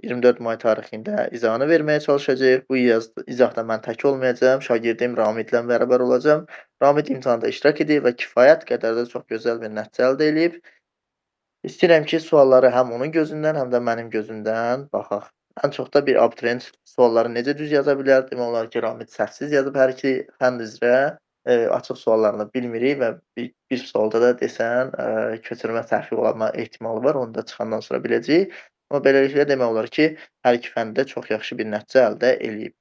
24 may tarixində izahını verməyə çalışacağıq. Bu izahda mən tək olmayacağam, şagirdim Ramidlə bərabər olacağam. Ramid imtahanda iştirak edib və kifayət qədər də çox gözəl bir nəticə əldə eləyib. İstəyirəm ki, sualları həm onun gözündən, həm də mənim gözümdən baxaq. Ən çox da bir abituriyent sualları necə düz yaza bilər? Demək olar ki, Ramid səhvsiz yazıb hər iki fənd üzrə. Açıq suallarını bilmirik və bir sualda da desən, köçürmə səhvi olma ehtimalı var. Onu da çıxandan sonra biləcəyik. Amma beləliklə demək olar ki, hər iki fəndə çox yaxşı bir nəticə əldə eləyib.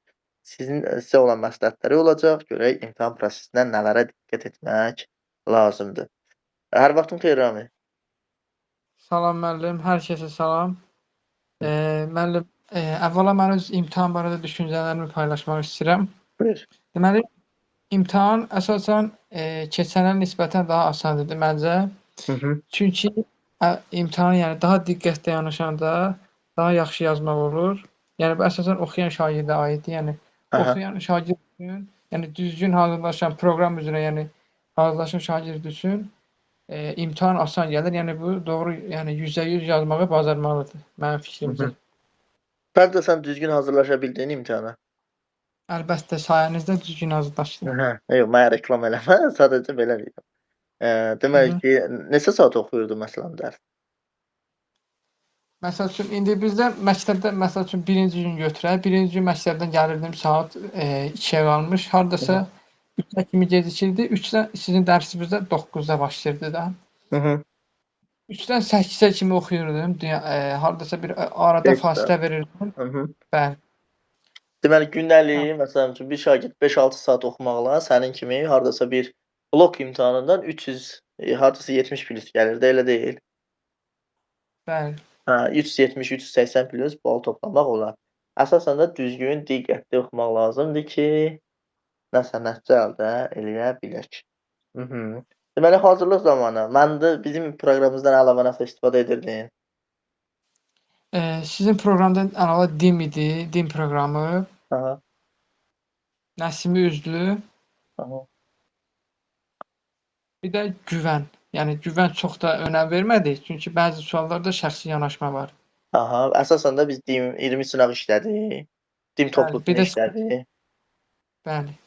Sizə olan məsləhətləri olacaq. Görək imtahan prosesində nələrə diqqət etmək lazımdır. Hər vaxtın xeyir Ramid. Salam müəllim, hər kəsə salam. Müəllim, əvvəla mən öz imtahan barədə düşüncələrimi paylaşmaq istəyirəm. Buyur. Deməli, imtahan əsasən keçənə nisbətən daha asan idi məncə. Çünki imtahan yəni daha diqqətlə yanaşanda daha yaxşı yazmaq olur. Yəni bu əsasən oxuyan şagirdə aiddir. Yəni oxuyan şagird üçün, yəni düzgün hazırlaşan proqram üzrə, yəni hazırlaşan şagird üçün imtahan asan gəlir. Yəni bu doğru, yəni %100 yazmağı bacarmalıdır mənim fikrimcə. Bəlkə sən düzgün hazırlaşa bildin imtahana? Əlbəttə sayənizdə düzgün hazırlaşdım. Yox, mənə reklam eləmə, sadəcə belə deyirəm. Demək ki, neçə saat oxuyurdun məsələn dərs? Məsəl üçün indi bizdə məktəbdə məsəl üçün birinci gün götürək. Birinci gün məktəbdən gəlirdim saat 2-yə qalmış. Hardasa 3-ə kimi gecikirdi. 3-dən sizin dərsinizdə 9-da başlayırdı da. 3-dən 8-ə kimi oxuyurdum. Hardasa bir arada fasilə verirdim. Bəli. Deməli gündəlik məsələn üçün bir şagird 5-6 saat oxumaqla sənin kimi hardasa bir blok imtahanından 300 hardasa 70 plus gəlir də, elə deyil? Bəli. 370, 380 plus bal toplamaq olar. Əsasən də düzgün, diqqətli oxumaq lazımdır ki, nəsə nəticə əldə eləyə bilək. Deməli hazırlıq zamanı məndə bizim proqramımızdan əlavə nəsə istifadə edirdin? Sizin proqramdan əlavə DİM idi, DİM proqramı. Nəsimi Üzlü. Bir də güvən. Yəni güvən çox da önəm vermədik. Çünki bəzi suallarda şəxsi yanaşma var. Əsasən də biz DİM 20 sınaq işlədik. DİM toplusunu işlədik. Bəli.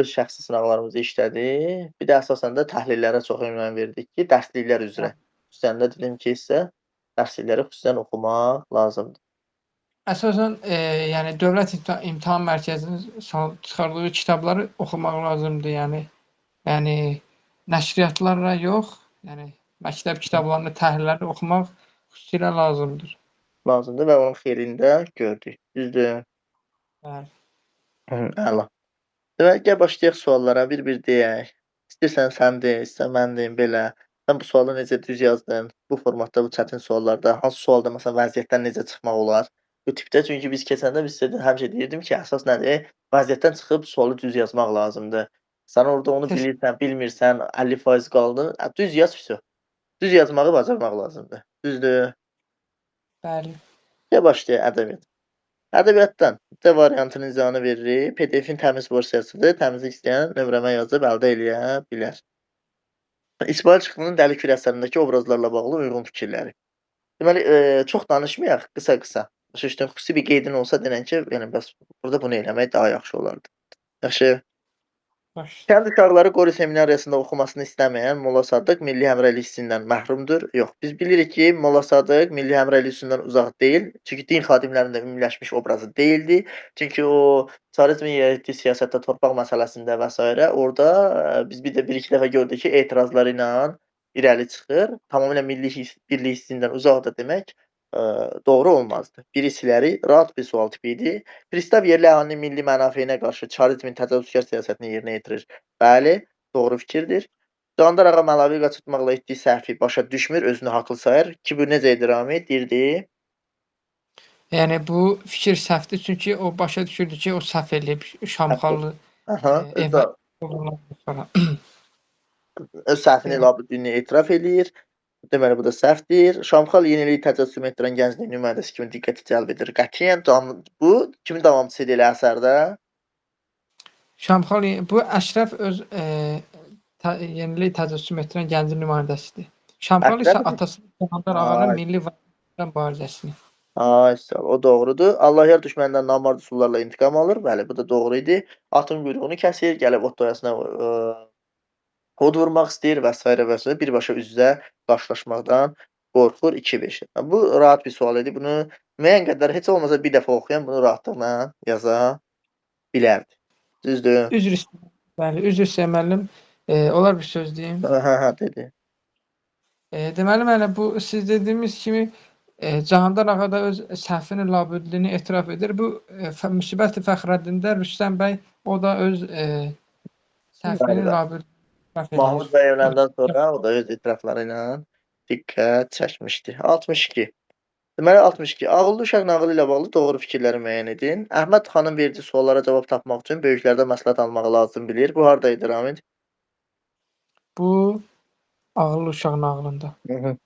Öz şəxsi sınaqlarımızı işlədik. Bir də əsasən də təhlillərə çox önəm verdik ki, dərsliklər üzrə. Xüsusən də dedim ki, sizə dərslikləri xüsusən oxumaq lazımdır. Əsasən, yəni Dövlət İmtahan Mərkəzinin çıxardığı kitabları oxumaq lazımdır. Yəni nəşriyyatlarla yox, yəni məktəb kitablarını, təhlilləri oxumaq xüsusilə lazımdır. Lazımdır və onun xeyrini də gördük. Düzdür? Bəli. Əla. Deməli, gəl başlayaq suallara, bir-bir deyək. İstəyirsən sən de, istəyirsən mən deyim, belə. Sən bu sualı necə düz yazdın? Bu formatda, bu çətin suallarda, hansı sualda məsələn vəziyyətdən necə çıxmaq olar? Bu tipdə, çünki biz keçəndə sizə həmişə deyirdim ki, əsas nədir? Vəziyyətdən çıxıb sualı düz yazmaq lazımdır. Sən orada onu bilirsən, bilmirsən, 50% qaldı. Düz yaz, vəsə. Düz yazmağı bacarmaq lazımdır. Düzdür? Bəli. Gəl başlayaq ədəbiyyat. Ədəbiyyatdan D variantının izahını veririk. PDF-in təmiz versiyasıdır. Təmizlik istəyən nömrəmə yazıb əldə eləyə bilər. İsmail Çıxlının Dəli Kür əsərindəki obrazlarla bağlı uyğun fikirləri. Deməli, çox danışmayaq, qısa-qısa. Başa düşdün, xüsusi bir qeydin olsa denən ki, yəni bəs burada bunu eləmək daha yaxşı olardı. Yaxşı. Kənd uşaqları Qori seminariyasında oxumasını istəməyən Molla Sadıq milli həmrəylik hissindən məhrumdur. Yox, biz bilirik ki, Molla Sadıq milli həmrəylik hissindən uzaq deyil. Çünki din xadimlərində ümumiləşmiş obrazı deyildi. Çünki o çarizmin yerləşdiyi siyasətdə torpaq məsələsində və s. orada biz bir-iki dəfə gördük ki, etirazları ilə irəli çıxır. Tamamilə milli birlik hissindən uzaqdır demək doğru olmazdı. Birisiləri rahat bir sual tipi idi. Pristav yerli əhalinin milli mənafeyinə qarşı çarizmin təcavüzkar siyasətini yerinə yetirir. Bəli, doğru fikirdir. Candar ağa Məlavi qaçırtmaqla etdiyi səhvi başa düşmür, özünü haqlı sayır ki, bu necə edir Ramid? Deyirdi. Yəni bu fikir səhvdir, çünki o başa düşürdü ki, o səhv eləyib, Şamxanlı evə öz səhvini labüddinliyə etiraf eləyir. Deməli, bu da səhvdir. Şamxal yeniliyi təcəssüm etdirən gənclik nümayəndəsi kimi diqqəti cəlb edir. Qətiyyən bu kimin davamçısı idi elə əsərdə? Şamxal, bu Əşrəf öz yeniliyi təcəssüm etdirən gəncin nümayəndəsidir. Şamxal isə atası Candar ağanın milli vətən mübarizəsini. Ay, sağ ol, o doğrudur. Allah yar düşməndən namərd üsullarla intiqam alır. Bəli, bu da doğru idi. Atın quyruğunu kəsir, gəlib ot doyasına, od vurmaq istəyir və sairə və sairə. Birbaşa üz-üzə qarşılaşmaqdan qorxur. 2-5. Bu rahat bir sual idi. Bunu müəyyən qədər heç olmasa bir dəfə oxuyan bunu rahatlıqla yaza bilərdi. Düzdür? Üzr istəyirəm. Bəli, üzr istəyirəm müəllim. Olar bir söz deyim? Hə, hə, dedi. Deməli müəllim, bu siz dediyiniz kimi, Cahandar ağa da öz səhvini, labüddliyini etiraf edir. Bu, Müsbət Fəxrəddində Rüstəm bəy, o da öz, Bəli, səhvini, bəli. labüddliyini etiraf eləyir. Mahmud bəy öləndən sonra o da öz etirafları ilə diqqət çəkmişdi. 62. Deməli 62. Ağıllı uşaq nağılı ilə bağlı doğru fikirləri müəyyən edin. Əhməd xanın verdiyi suallara cavab tapmaq üçün böyüklərdən məsləhət almağı lazım bilir. Bu harda idi Ramil? Bu ağıllı uşaq nağılında. Hı hı.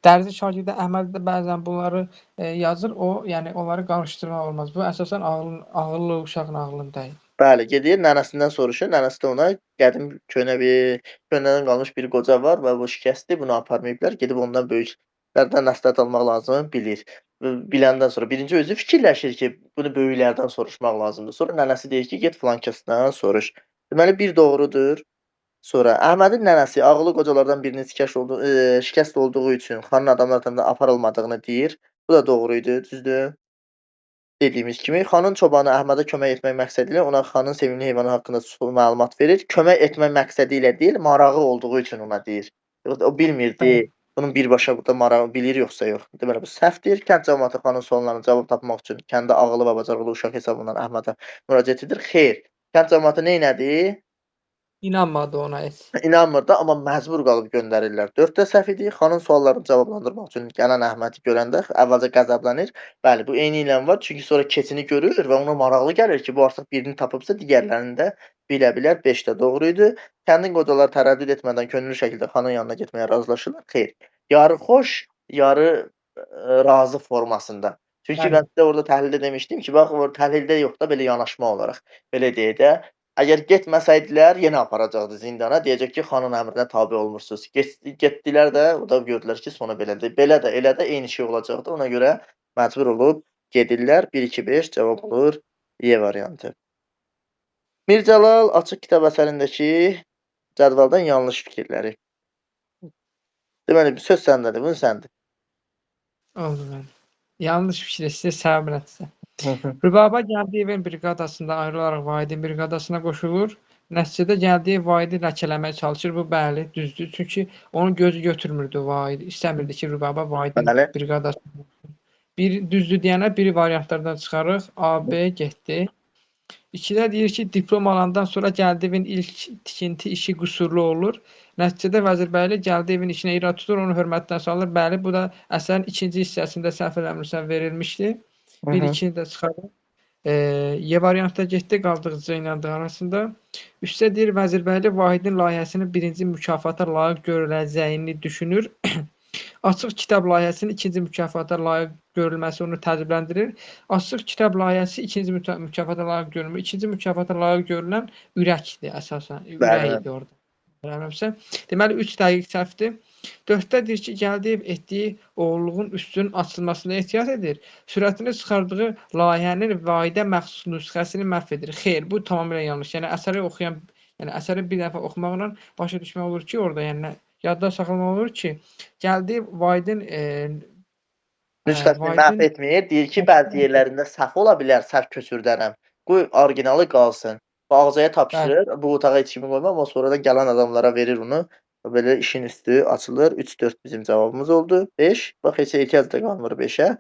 Dərzi şagirdi Əhməd də bəzən bunları, yazır. O, yəni onları qarışdırmaq olmaz. Bu əsasən ağıllı uşaq nağılında idi. Bəli, gedir nənəsindən soruşur. Nənəsi də ona qədim köhnədən qalmış bir qoca var və bu şikəstdir, bunu aparmayıblar. Gedib ondan böyüklərdən məsləhət almaq lazımı bilir. Biləndən sonra birinci özü fikirləşir ki, bunu böyüklərdən soruşmaq lazımdır. Sonra nənəsi deyir ki, get filan kəsdən soruş. Deməli, bir doğrudur. Sonra Əhmədin nənəsi ağıllı qocalardan birinin şikəst olduğu üçün xanın adamları tərəfindən aparılmadığını deyir. Bu da doğru idi, düzdür? Dediyimiz kimi, xanın çobanı Əhmədə kömək etmək məqsədi ilə ona xanın sevimli heyvanı haqqında məlumat verir. Kömək etmək məqsədi ilə deyil, marağı olduğu üçün ona deyir. Yoxsa o bilmirdi, Bəli. bunun birbaşa burada marağı bilir yoxsa yox. Deməli, bu səhvdir. Kənd cəmiyyəti xanın suallarına cavab tapmaq üçün kəndə ağıllı və bacarıqlı uşaq hesabından Əhmədə müraciət edir. Xeyr, kənd cəmiyyəti neynədi? İnanmadı ona heç. İnanmırdı, amma məcbur qalıb göndərirlər. 4-də səhv idi. Xanın suallarını cavablandırmaq üçün gələn Əhmədi görəndə əvvəlcə qəzəblənir. Bəli, bu eynilə var. Çünki sonra keçini görür və ona maraqlı gəlir ki, bu artıq birini tapıbsa digərlərini də bilə bilər. 5 də doğru idi. Kəndin qocaları tərəddüd etmədən könüllü şəkildə xanın yanına getməyə razılaşırlar. Xeyr. Yarı xoş, yarı razı formasında. Çünki Bəli. mən sizə orada təhlildə demişdim ki, bax, orada təhlildə yox da belə yanaşma olaraq, belə deyək də. Əgər getməsəydilər, yenə aparacaqdı zindana. Deyəcək ki, xanın əmrinə tabe olmursunuz. Getdilər də, o da gördülər ki, sonu belədir. Belə də, elə də eyni şey olacaqdı. Ona görə məcbur olub gedirlər. 1-2-5 cavab olur E variantı. Mircəlal Açıq kitab əsərindəki cədvəldən yanlış fikirləri. Deməli, söz səndədir, bunu səndir. Oldu bəli. Yanlış fikir istəyir, səbəb nədirsə? Hı hı. Rübaba Gəldiyevin briqadasında ayrılaraq Vahidin briqadasına qoşulur. Nəticədə Gəldiyev Vahidi ləkələməyə çalışır. Bu bəli, düzdür. Çünki onun gözü götürmürdü Vahidi. İstəmirdi ki, Rübaba Vahidin Bəli. briqadasına. Bir düzdür deyənlər biri variantlardan çıxarıq. A, B getdi. 2-də deyir ki, diplom alandan sonra Gəldiyevin ilk tikinti işi qüsurlu olur. Nəticədə Vəzirbəyli Gəldiyevin işinə irad tutur, onu hörmətdən salır. Bəli, bu da əsərin ikinci hissəsində səhv eləmirəmsə verilmişdi. Hı hı. 1-2-ni də çıxarıq. Y variantda getdi, qaldıq C ilə D arasında. Üstə deyir Vəzirbəyli Vahidin layihəsinin birinci mükafata layiq görüləcəyini düşünür. Açıq kitab layihəsinin ikinci mükafata layiq görülməsi onu təəccübləndirir. Açıq kitab layihəsi ikinci mükafata layiq görülmür. İkinci mükafata layiq görülən ürəkdir əsasən. Bəli, Ürək bəli. idi orada. Eləmirəmsə. Deməli 3 dəqiq səhvdir. 4-də deyir ki, Gəldiyev etdiyi oğurluğun üstünün açılmasına ehtiyat edir. Sürətini çıxardığı layihənin Vahidə məxsus nüsxəsini məhv edir. Xeyr, bu tamamilə yanlış. Yəni əsəri oxuyan, yəni əsəri bir dəfə oxumaqla başa düşmək olur ki, orada yəni yadda saxlamaq olur ki, Gəldiyev Nüsxəsini məhv Vahidin etmir. Deyir ki, bəzi yerlərində səhv ola bilər, səhv köçürdərəm. Qoy orijinalı qalsın. Bağçaya bəli, tapşırır, bu otağa heç kimi qoymam, amma sonradan gələn adamlara verir onu. Belə işin üstü açılır. 3-4 bizim cavabımız oldu. 5. Bax, heç ehtiyac da qalmır 5-ə.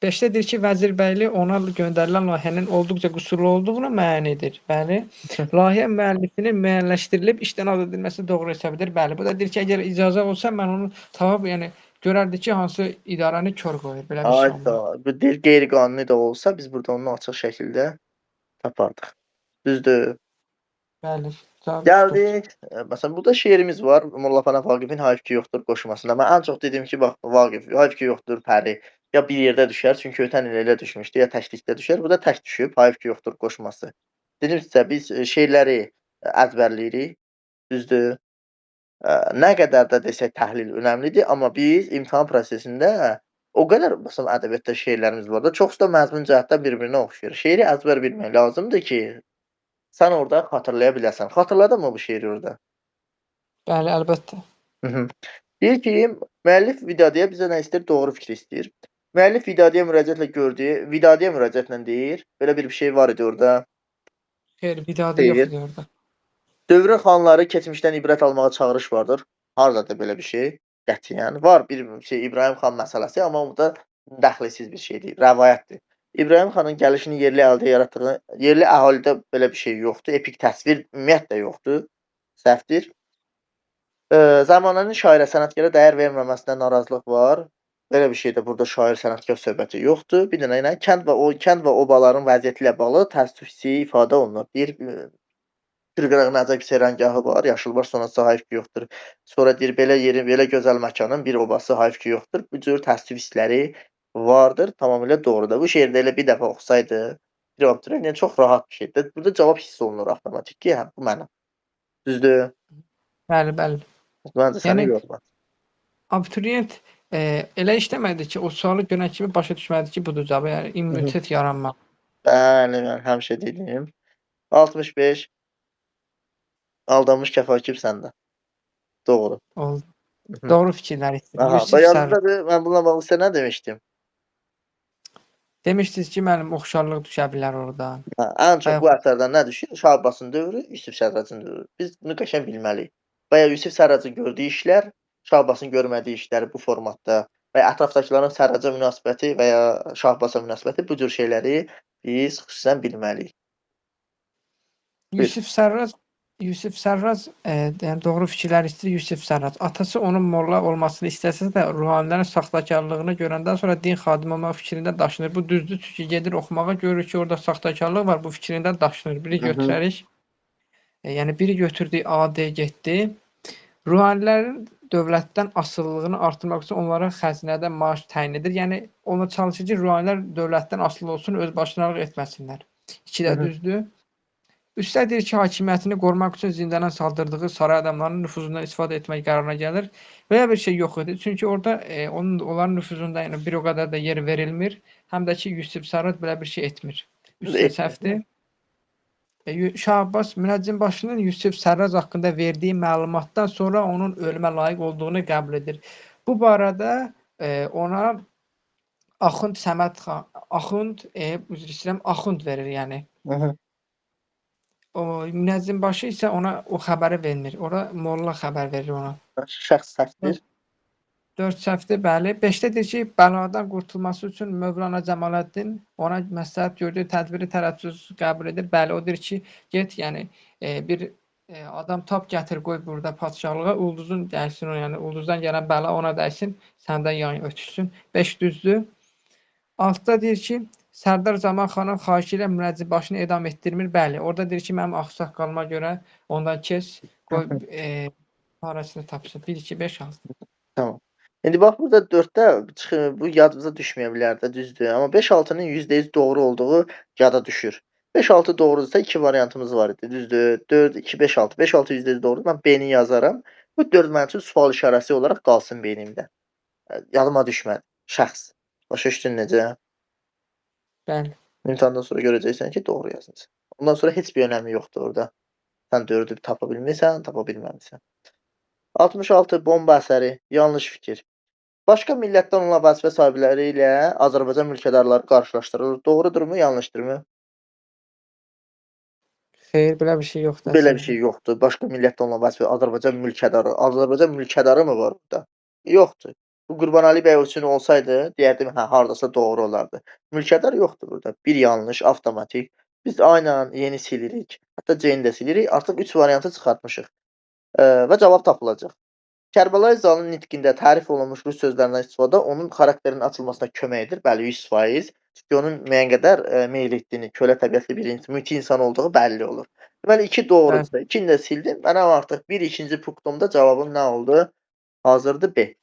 5-də deyir ki, Vəzirbəyli ona göndərilən layihənin olduqca qüsurlu olduğunu müəyyən edir. Bəli. Layihə müəllifinin müəyyənləşdirilib işdən azad edilməsi doğru hesab edir. Bəli. Bu da deyir ki, əgər icazə olsa mən onu tapıb, yəni görərdi ki, hansı idarəni kör qoyur. Belə bir şey olmalı. Bu deyir, qeyri-qanuni də olsa biz burada onu açıq şəkildə tapardıq. Düzdür? Bəli. Cavab 4. Gəldik. Məsələn, burada şeirimiz var. Molla Pənah Vaqifin Hayf ki yoxdur qoşmasında. Mən ən çox dedim ki, bax, Vaqif, Hayf ki yoxdur, Pəri. Ya bir yerdə düşər, çünki ötən il elə düşmüşdü, ya təklikdə düşər. Bu da tək düşüb, Hayf ki yoxdur qoşması. Dedim sizə, biz şeirləri əzbərləyirik, düzdür? Nə qədər də desək təhlil önəmlidir, amma biz imtahan prosesində o qədər məsələn ədəbiyyatda şeirlərimiz var da, çoxsu da məzmun cəhətdən bir-birinə oxşayır. Şeiri əzbər bilmək lazımdır ki, sən orda xatırlaya biləsən. Xatırladınmı bu şeiri orda? Bəli, əlbəttə. Mhm. Deyir ki, müəllif Vidadiyə bizə nə istəyir? Doğru fikri istəyir. Müəllif Vidadiyə müraciətlə deyir, belə bir şey var idi orda. Xeyr, bidadı yox Xeyr. idi orda. Dövrün xanları keçmişdən ibrət almağa çağırış vardır. Hardadır belə bir şey? Qətiyyən. Var bir şey İbrahim xan məsələsi, amma bu da dəxilsiz bir şeydir, rəvayətdir. İbrahim xanın gəlişini yerli əhalidə belə bir şey yoxdur. Epik təsvir ümumiyyətlə yoxdur. Səhvdir. Zamanənin şairə, sənətkara dəyər verməməsinə narazılıq var. Belə bir şey də burada şair sənətkar söhbəti yoxdur. Bir dənə ilə kənd və obaların vəziyyəti ilə bağlı təəssüf hissi ifadə olunur. Deyir, Kırqırağın əcəb seyrəngahı var, yaşıl var, sonra hayf ki yoxdur. Sonra deyir, belə yerin, belə gözəl məkanın bir obası hayf ki yoxdur. Bu cür təəssüf hissləri vardır. Tamamilə doğrudur. Bu şeirdə elə bir dəfə oxusaydı, bir abituriyent çox rahat bir şeydir. Burada cavab hiss olunur avtomatik ki, hə, bu mənim. Düzdür? Bəli, bəli. Məncə səni Yəni yormaz. abituriyent, elə işləməlidir ki, o sualı görən kimi başa düşməlidir ki, budur cavabı, yəni Hı hı. immunitet yaranmalı. Bəli, mən həmişə dediyim. 65 aldanmış kəfakib səndə. Doğru. Oldu. Hı hı. Doğru fikirlər etdin. Aha, da Yusif Sərrac. yadındadır, mən bununla bağlı sizə nə demişdim? Demişdiniz ki, müəllim oxşarlıq düşə bilər oradan Hə, ən və çox bu yaxud əsərdən nə düşür? Şah Abbasın dövrü, Yusif Sərracın dövrü. Biz bunu qəşəng bilməliyik. Və ya Yusif Sərracın gördüyü işlər, Şah Abbasın görmədiyi işləri bu formatda və ya ətrafdakıların Sərraca münasibəti və ya Şah Abbasa münasibəti bu cür şeyləri biz xüsusən bilməliyik. Buyur. Yusif Sərrac, yəni doğru fikirlər istəyir Yusif Sərrac. Atası onun molla olmasını istəsə də ruhanilərin saxtakarlığını görəndən sonra din xadimi olmaq fikrində daşınır. Bu düzdür, çünki gedir oxumağa, görür ki, orada saxtakarlıq var, bu fikrində daşınır. Biri Hı hı. götürərik, yəni biri götürdü AD getdi. Ruhanilərin dövlətdən asılılığını artırmaq üçün onlara xəzinədən maaş təyin edir. Yəni ona çalışır ki, ruhanilər dövlətdən asılı olsun, öz başınalıq etməsinlər. İki Hı də hı. düzdür. Üstad deyir ki, hakimiyyətini qorumaq üçün zindana saldırdığı saray adamlarının nüfuzundan istifadə etmək qərarına gəlir. Belə bir şey yox idi. Çünki orada onların nüfuzunda yəni bir o qədər də yer verilmir. Həm də ki, Yusif Sərrac belə bir şey etmir. Üstə səhvdir. Şah Abbas Münəccimbaşının Yusif Sərrac haqqında verdiyi məlumatdan sonra onun ölümə layiq olduğunu qəbul edir. Bu barədə ona Axund Səməd xan, üzr istəyirəm, Axund verir yəni. Hı hı. O münəzzimbaşı isə ona o xəbəri vermir. Ora molla xəbər verir ona. Şəxs səhvdir. 4 səhvdir, bəli. 5-də deyir ki, bəladan qurtulması üçün Mövlana Cəmaləddin ona məsləhət gördüyü tədbiri tərəddüdsüz qəbul edir. Bəli, o deyir ki, get, yəni bir adam tap gətir, qoy burada padşahlığa, ulduzun dəysin, yəni ulduzdan gələn bəla ona dəysin, səndən yan ötüşsün. 5 düzdür. 6-da deyir ki, Sərdar Zaman xanın xahişi ilə Münəccimbaşını edam etdirmir. Bəli, orada deyir ki, mənim ağsaqqalıma görə ondan keç, Hı qoy hı. parasını tapsın. 1, 2, 5, 6. Tamam. İndi bax burada 4-də bu yadınıza düşməyə bilər də, düzdür. Amma 5-6-nın %100 doğru olduğu yada düşür. 5-6 doğrudursa 2 variantımız var idi, düzdür. 4, 2, 5-6. 5-6 %100 doğrudur. Mən B-ni yazaram. Bu 4 mənim üçün sual işarəsi olaraq qalsın beynimdə. Yadıma düşmədi. Şəxs. Başa düşdün necə? Bəli. İmtahandan sonra görəcəksən ki, doğru yazmısan. Ondan sonra heç bir önəmi yoxdur orada. Sən 4-ü tapa bilmisən, tapa bilməmisən. 66 bomba əsəri, yanlış fikir. Başqa millətdən olan vəzifə sahibləri ilə Azərbaycan mülkədarları qarşılaşdırılır. Doğrudurmu, yanlışdırmı? Xeyr, belə bir şey yoxdur Belə bir əslində. şey yoxdur. Başqa millətdən olan vəzifə Azərbaycan mülkədarı mı var burada? Yoxdur. Bu Qurbanəli bəy üçün olsaydı, deyərdim, hə, hardasa doğru olardı. Mülkədar yoxdur burada. Bir yanlış, avtomatik. Biz aynən yeni silirik. Hətta C-ni də silirik. Artıq 3 variantı çıxartmışıq. Və cavab tapılacaq. Kərbəlayi Zalın nitqində tərif olunmuş rus sözlərindən istifadə onun xarakterinin açılmasına kömək edir. Bəli, 100%. Çünki onun müəyyən qədər meyl etdiyini, kölə təbiətli bir müti insan olduğu bəlli olur. Deməli 2 Bəli. doğrudursa, 2-ni də sildim. Mənəm artıq 1 2-ci punktumda cavabım nə oldu? Hazırdır B.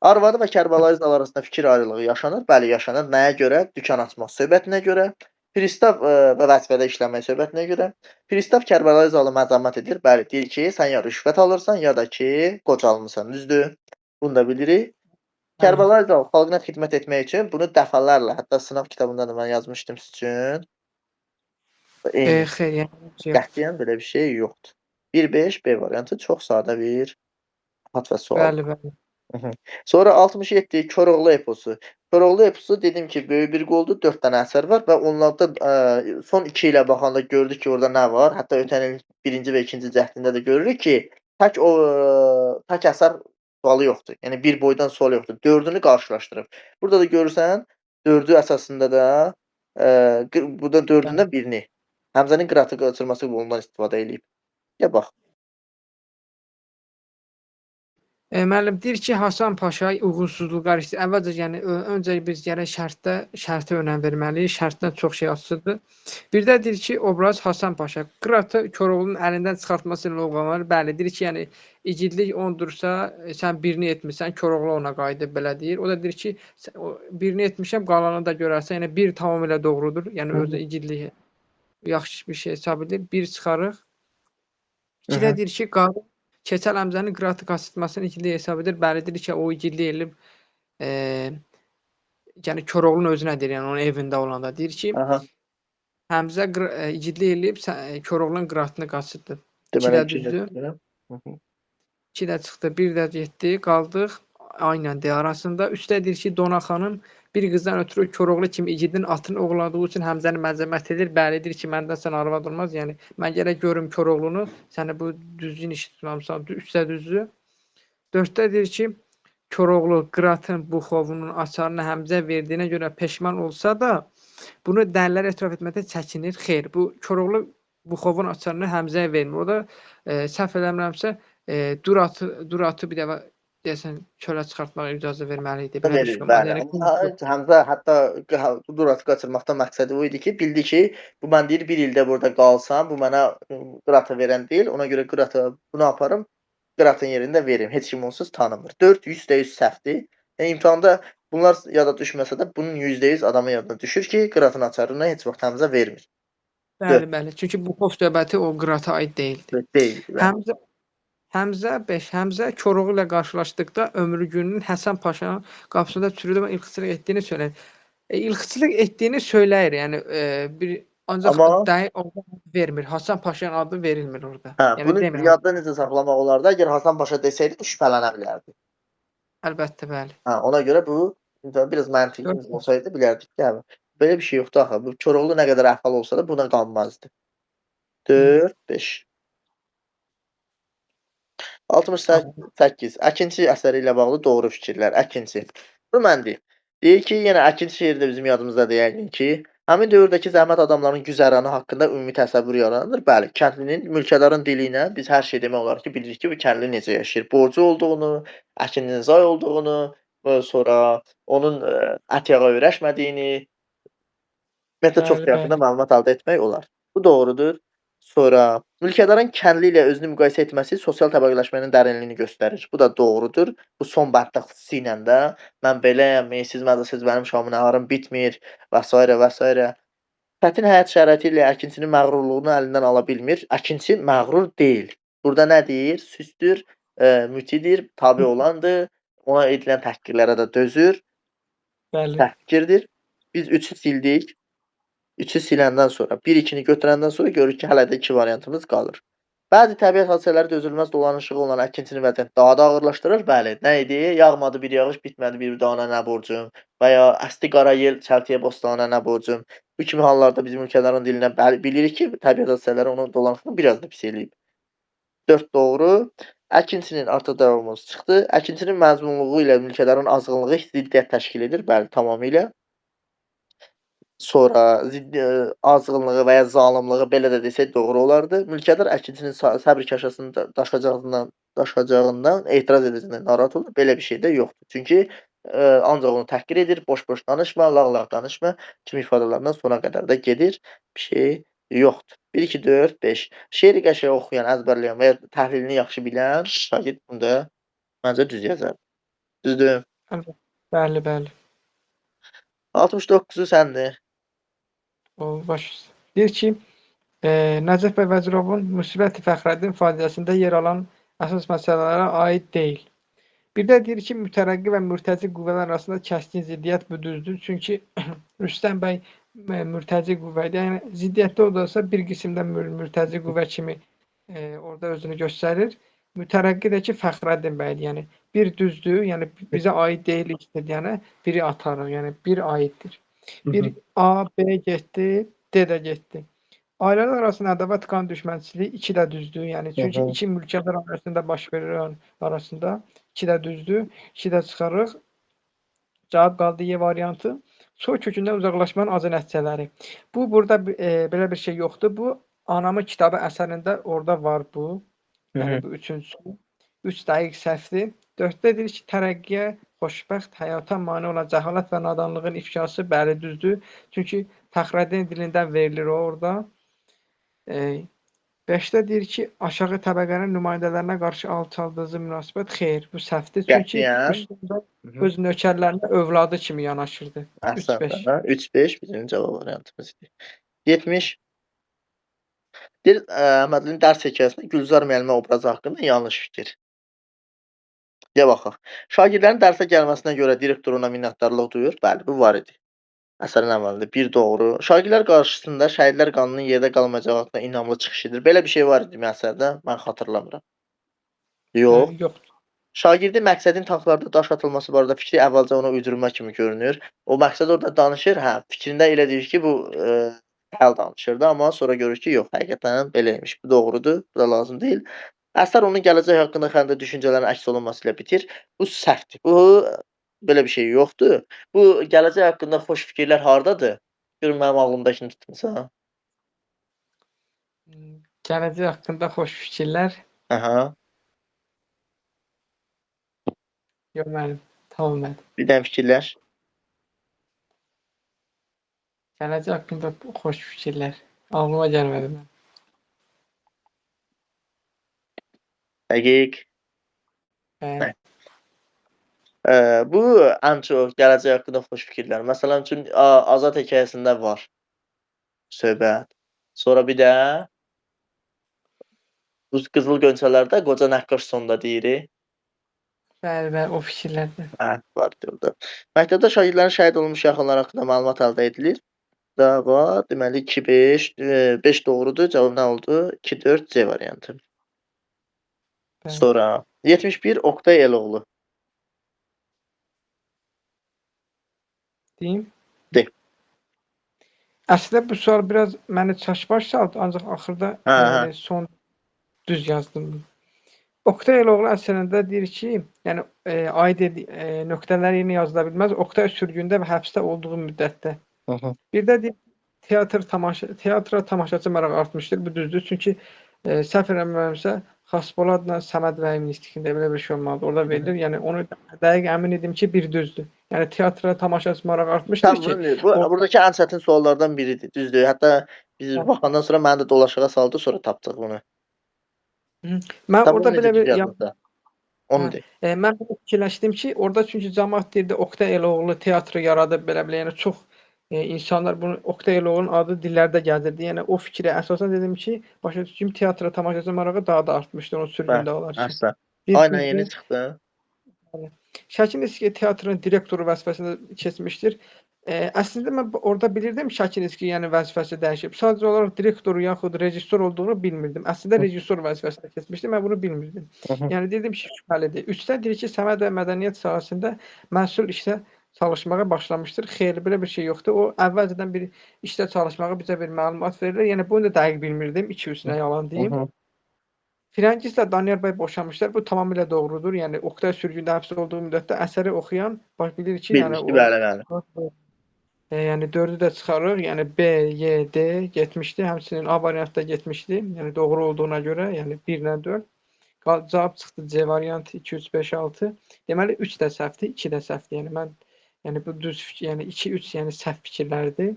Arvadı və Kərbəlayi Zal arasında fikir ayrılığı yaşanır. Bəli, yaşanır. Nəyə görə? Dükan açmaq söhbətinə görə. Pristav, və vəzifədə işləmək söhbətinə görə, pristav Kərbəlayı Zalı məzəmmət edir. Bəli, deyir ki, sən ya rüşvət alırsan, ya da ki, qocalmısan, düzdür? Bunu da bilirik. Bəli. Kərbəlayı Zal xalqına xidmət etmək üçün bunu dəfələrlə, hətta sınaq kitabında da mən yazmışdım sizin üçün. Eyni. Xeyr, yəni heç yox. Qətiyyən belə bir şey yoxdur. 1-5 B variantı çox sadə bir at və sual. Bəli, bəli. Mhm. Sonra 67 Koroğlu eposu. Koroğlu eposu dedim ki, böyük bir qoldur, 4 dənə əsər var və onlardan son 2 ilə baxanda gördük ki, orada nə var? Hətta ötən il 1-ci və 2-ci cəhdində də görürük ki, tək əsər sualı yoxdur. Yəni bir boydan sual yoxdur. 4-ünü qarşılaşdırıb. Burada da görürsən, 4-ü əsasında da burada Bəli. 4-ündən birini Həmzənin qıratı qaçırması yolundan istifadə eləyib. Ya bax. Müəllim deyir ki, Hasan Paşa uğursuzluqlar əvvəlcə yəni öncə biz gərək şərtə önəm verməliyik. Şərtdən çox şey asılıdır. Bir də deyir ki, obraz Hasan Paşa Qıratı Koroğlunun əlindən çıxartması ilə lovğalanır. Bəli, deyir ki, yəni igidlik ondursa, sən birini etmisən, Koroğlu ona qayıdıb belə deyir. O da deyir ki, o birini etmişəm, qalanını da görərsən. Yəni bir tamamilə doğrudur. Yəni Hı özü hı. igidliyi yaxşı bir şey hesab edir. Bir çıxarıq. Hı İkidə hı. deyir ki, qadın Keçəl Həmzənin qıratı qaçırtmasını igidlik hesab edir. Bəli, deyir ki, o igidlik eləyib, eee, yəni Koroğlunun özünə deyir, yəni onun evində olanda. Deyir ki, Aha. Həmzə igidlik eləyib Koroğlunun qıratını qaçırtdı. 2 Deməli də 2 ilə düzdür. çıxıram. Hı hı. 2 də çıxdı, 1 də getdi. Qaldıq A ilə D arasında. 3də deyir ki, Dona xanım bir qızdan ötürü Koroğlu kimi igidin atını oğurladığı üçün Həmzəni məzəmmət edir. Bəli, deyir ki, məndən sən arvad olmaz. Yəni mən gərək görüm Koroğlunu, səni bu düzgün iş tutmamısan. 3də düzdür. 4də deyir ki, Koroğlu Qıratın buxovunun açarını Həmzə verdiyinə görə peşman olsa da, bunu dəlillər etiraf etməkdən çəkinir. Xeyr, bu Koroğlu buxovun açarını Həmzəyə vermir. O da səhv eləmirəmsə, Duratı bir dəfə deyəsən çölə çıxartmağa icazə verməli idi. Belə bir Verir, şey olmalı. bəli. Yəni Amma Həmzə hətta Duratı qaçırmaqdan məqsədi o idi ki, bildi ki, bu mən deyir 1 ildə burada qalsam, bu mənə Qıratı verən deyil. Ona görə Qıratı bunu aparım, Qıratın yerində verim. Heç kim onsuz tanımır. 4 100% səhvdir. Yəni imtahanda bunlar yada düşməsə də bunun %100 adamın yadına düşür ki, Qıratın açarını heç vaxt Həmzə vermir. bəli, 4 bəli. Çünki Buxov söhbəti o Qırata aid deyildi. deyil, bəli. Həmzə Həmzə 5. Həmzə Koroğlu ilə qarşılaşdıqda ömrü-gününün Həsən Paşanın qapısında çürüdü və ilxıçılıq etdiyini söyləyir. İlxıçılıq etdiyini söyləyir. Yəni bir ancaq Amma dəqiq orda vermir. Həsən Paşanın adı verilmir orada. hə, Yəni bunu demir. yadda necə saxlamaq olar da, əgər Hasan Paşa desəydi şübhələnə bilərdi. Əlbəttə, bəli. Hə, ona görə bu biraz məntiqi 4 olsaydı bilərdik ki, hə, belə bir şey yoxdur axı. Bu Koroğlu nə qədər əhval olsa da buna qanmazdı. Hı. 4, 5. 68. Tamam. Əkinçi əsəri ilə bağlı doğru fikirlər. Əkinçi. Bunu mən deyim. Deyir ki, yenə Əkinçi şeiri də bizim yadımızdadır yəqin ki, həmin dövrdəki zəhmət adamlarının güzəranı haqqında ümumi təsəvvür yaranır. Bəli, kəndlinin, mülkədarın dili ilə biz hər şey demək olar ki, bilirik ki, bu kəndli necə yaşayır. Borcu olduğunu, əkinin zay olduğunu, sonra onun ət yağa öyrəşmədiyini, ümumiyyətlə çox Bəli, şey haqqında bəli. məlumat əldə etmək olar. Bu doğrudur. Sonra mülkədarın kəndli ilə özünü müqayisə etməsi sosial təbəqələşmənin dərinliyini göstərir. Bu da doğrudur. Bu son bənddə xüsusilə də mən beləyəm, siz mədəsiz mənim şamın ağrım bitmir və s. və s. Çətin həyat şəraiti ilə əkinçinin məğrurluğunu əlindən ala bilmir. Əkinçi məğrur deyil. Burada nə deyir? Süsdür, mütidir, tabe olandır, ona edilən təhqirlərə də dözür, Bəli. səhv fikirdir. Biz 3-ü sildik. 3-ü siləndən sonra, 1-2-ni götürəndən sonra görürük ki, hələ də 2 variantımız qalır. Bəzi təbiət hadisələri dözülməz dolanışığı olan əkinçinin vəziyyətini daha da ağırlaşdırır. Bəli, nə idi? Yağmadı bir yağış, bitmədi bir dana nə borcum və ya əsdi qara yel, çəltiyə bostana nə borcum. Bu kimi hallarda bizim ölkələrin dilindən bəli bilirik ki, təbiət hadisələri onun dolanışığını biraz da pis eləyib. 4 doğru. Əkinçinin artıq davamımız çıxdı. Əkinçinin məzmunluğu ilə mülkədarın azğınlığı ziddiyyət təşkil edir. Bəli, tamamilə. Sonra azğınlığı və ya zalımlığı belə də desək doğru olardı. Mülkədar əkinçinin səbr kaşasını daşacağından etiraz edicindən narahat olur. Belə bir şey də yoxdur. Çünki ancaq onu təhqir edir, boş-boş danışma, lağ-lağ danışma kimi ifadələrdən sona qədər də gedir. Bir şey yoxdur. 1, 2, 4, 5. Şeiri qəşəng oxuyan, əzbərləyən və ya təhlilini yaxşı bilən şagird bunda məncə düz yazar. Düzdür? Əlbəttə. Bəli, bəli. 69-u səndir. Baş deyir ki, Nəcəf bəy Vəzirovun Müsbət Fəxrəddin faciəsində yer alan əsas məsələlərə aid deyil. Bir də deyir ki, mütərəqqi və mürtəci qüvvələr arasında kəskin ziddiyyət bu düzdür. Çünki Rüstəm bəy mürtəci qüvvə idi. Yəni ziddiyyətdə olsa bir qismdə mürtəci qüvvə kimi orada özünü göstərir. Mütərəqqi də ki, Fəxrəddin bəydir. Yəni bir düzdür, yəni bizə aid deyil yəni biri atarıq, yəni bir aiddir. Bir A, B getdi, D də getdi. Ailələr arasında ədavət, qan düşmənçiliyi 2 də düzdür. Yəni çünki iki mülkiyyətlər arasında baş verir arasında 2 də düzdür. 2 də çıxarıq. Cavab qaldı Y variantı. Soy kökündən uzaqlaşmanın acı nəticələri. Bu burada belə bir şey yoxdur. Bu Anamın kitabı əsərində orada var bu. Yəni bu üçüncüsü. 3 dəqiq səhvdir. 4-də deyir ki, tərəqqiyə, xoşbəxt həyata mane olan cəhalət və nadanlığın ifşası bəli düzdür. Çünki Fəxrəddin dilindən verilir o orada. 5-də deyir ki, aşağı təbəqənin nümayəndələrinə qarşı alçaldıcı münasibət xeyr, bu səhvdir. Çünki Rüstəm öz nökərlərinə övladı kimi yanaşırdı. 3-5. 3-5 bizim cavab variantımız idi. 70. Deyir, Əhmədlinin dərs hekayəsində Gülzar müəllimə obrazı haqqında yanlış fikir. Deyə baxaq. Şagirdlərin dərsə gəlməsinə görə direktor ona minnətdarlıq duyur. Bəli, bu var idi. Əsərin əvvəlində bir doğru. Şagirdlər qarşısında şəhidlər qanının yerdə qalmayacağı haqqında inamlı çıxış edir. Belə bir şey var idi əsərdə, mən xatırlamıram. Yox. Yoxdur. Şagirdin məqsədin tanklarda daş atılması barədə fikri əvvəlcə ona uydurma kimi görünür. O məqsəd orada danışır, hə, fikrində elə deyir ki, bu həll danışırdı, amma sonra görür ki, yox, həqiqətən beləymiş. Bu doğrudur, bu da lazım deyil. Əsər onun gələcək haqqında xəndə düşüncələrin əks olunması ilə bitir. Bu səhvdir. Bu belə bir şey yoxdur. Bu gələcək haqqında xoş fikirlər hardadır? Görün mənim ağlımdakını tutmusan. Gələcək haqqında xoş fikirlər. Aha. Yox, mənim tamam. Bir dənə fikirlər. Gələcək haqqında xoş fikirlər. Ağlıma gəlmədi mən. Dəqiq. Bəli. Bu ən çox gələcək haqqında xoş fikirlər. Məsələn üçün Azad hekayəsində var söhbət. Sonra bir də bu Qızıl Gönçələrdə qoca nəqqaş sonda deyir. Bəli, o fikirlərdir. Hə, var orada. Məktəbdə şagirdlərin şəhid olmuş yaxınları haqqında məlumat əldə edilir. Dava, deməli 2-5, 5 doğrudur. Cavab nə oldu? 2-4 C variantı. Bəli. Sonra 71 Oqtay Eloğlu. Deyim. De. Əslində bu sual biraz məni çaşbaş saldı, ancaq axırda yəni son düz yazdım. Oqtay Eloğlu əsərində deyir ki, yəni aid nöqtələr yeni yazıla bilməz. Oqtay sürgündə və həbsdə olduğu müddətdə. Bir də deyir, teatra tamaşaçı məraq artmışdır. Bu düzdür. Çünki səhv eləmirəmsə Xaspoladla Səməd bəyin istikində belə bir şey olmalıdır. Orada verilir. Yəni onu dəqiq əmin idim ki, bir düzdür. Yəni teatra tamaşaçı maraq artmışdır ki, buradakı ən çətin suallardan biridir. Düzdür. Hətta biz baxandan sonra məni də dolaşığa saldı, sonra tapdıq bunu. Mən orada belə bir onu de. Mən fikirləşdim ki, orada çünki cəmaət deyirdi Oqtay Eloğlu teatrı yaradıb belə, yəni çox insanlar bunu Oqtay Eloğlu'nun adı dillərdə gəzirdi. Yəni o fikrə əsasən dedim ki, başa düşdüm teatra tamaşaçı marağı daha da artmışdır o sürgündə olarkən. Aynen yeni çıxdı. Şəkin Eski teatrın direktoru vəzifəsində keçmişdir. Əslində mən orada bilirdim Şəkin Eski yəni vəzifəsi dəyişib. Sadəcə olaraq direktoru yaxud rejissor olduğunu bilmirdim. Əslində rejissor vəzifəsinə keçmişdi, mən bunu bilmirdim. Yəni dedim ki, şübhəlidir. 3-də deyir ki, Səməd və mədəniyyət sahəsində məsul işdə çalışmağa başlamışdır. Xeyr, belə bir şey yoxdur. O əvvəlcədən bir işdə çalışmağa bizə bir məlumat verir. Yəni bunu da dəqiq bilmirdim. 2-3-nə yalan deyim. Firəngizlə Danyar bəy boşanmışlar. Bu tamamilə doğrudur. Yəni Oqtay sürgündə həbs olduğu müddətdə əsəri oxuyan bilir ki, yəni o bəli. Yəni 4-ü də çıxarıq. Yəni B, Y, D getmişdi. Həmçinin A variantda getmişdi. Yəni doğru olduğuna görə, yəni 1 ilə 4. Cavab çıxdı C variantı 2 3 5 6. Deməli 3 də səhvdir, 2 də səhvdir. Yəni mən bu düz yəni 2 3 yəni səhv fikirlərdir.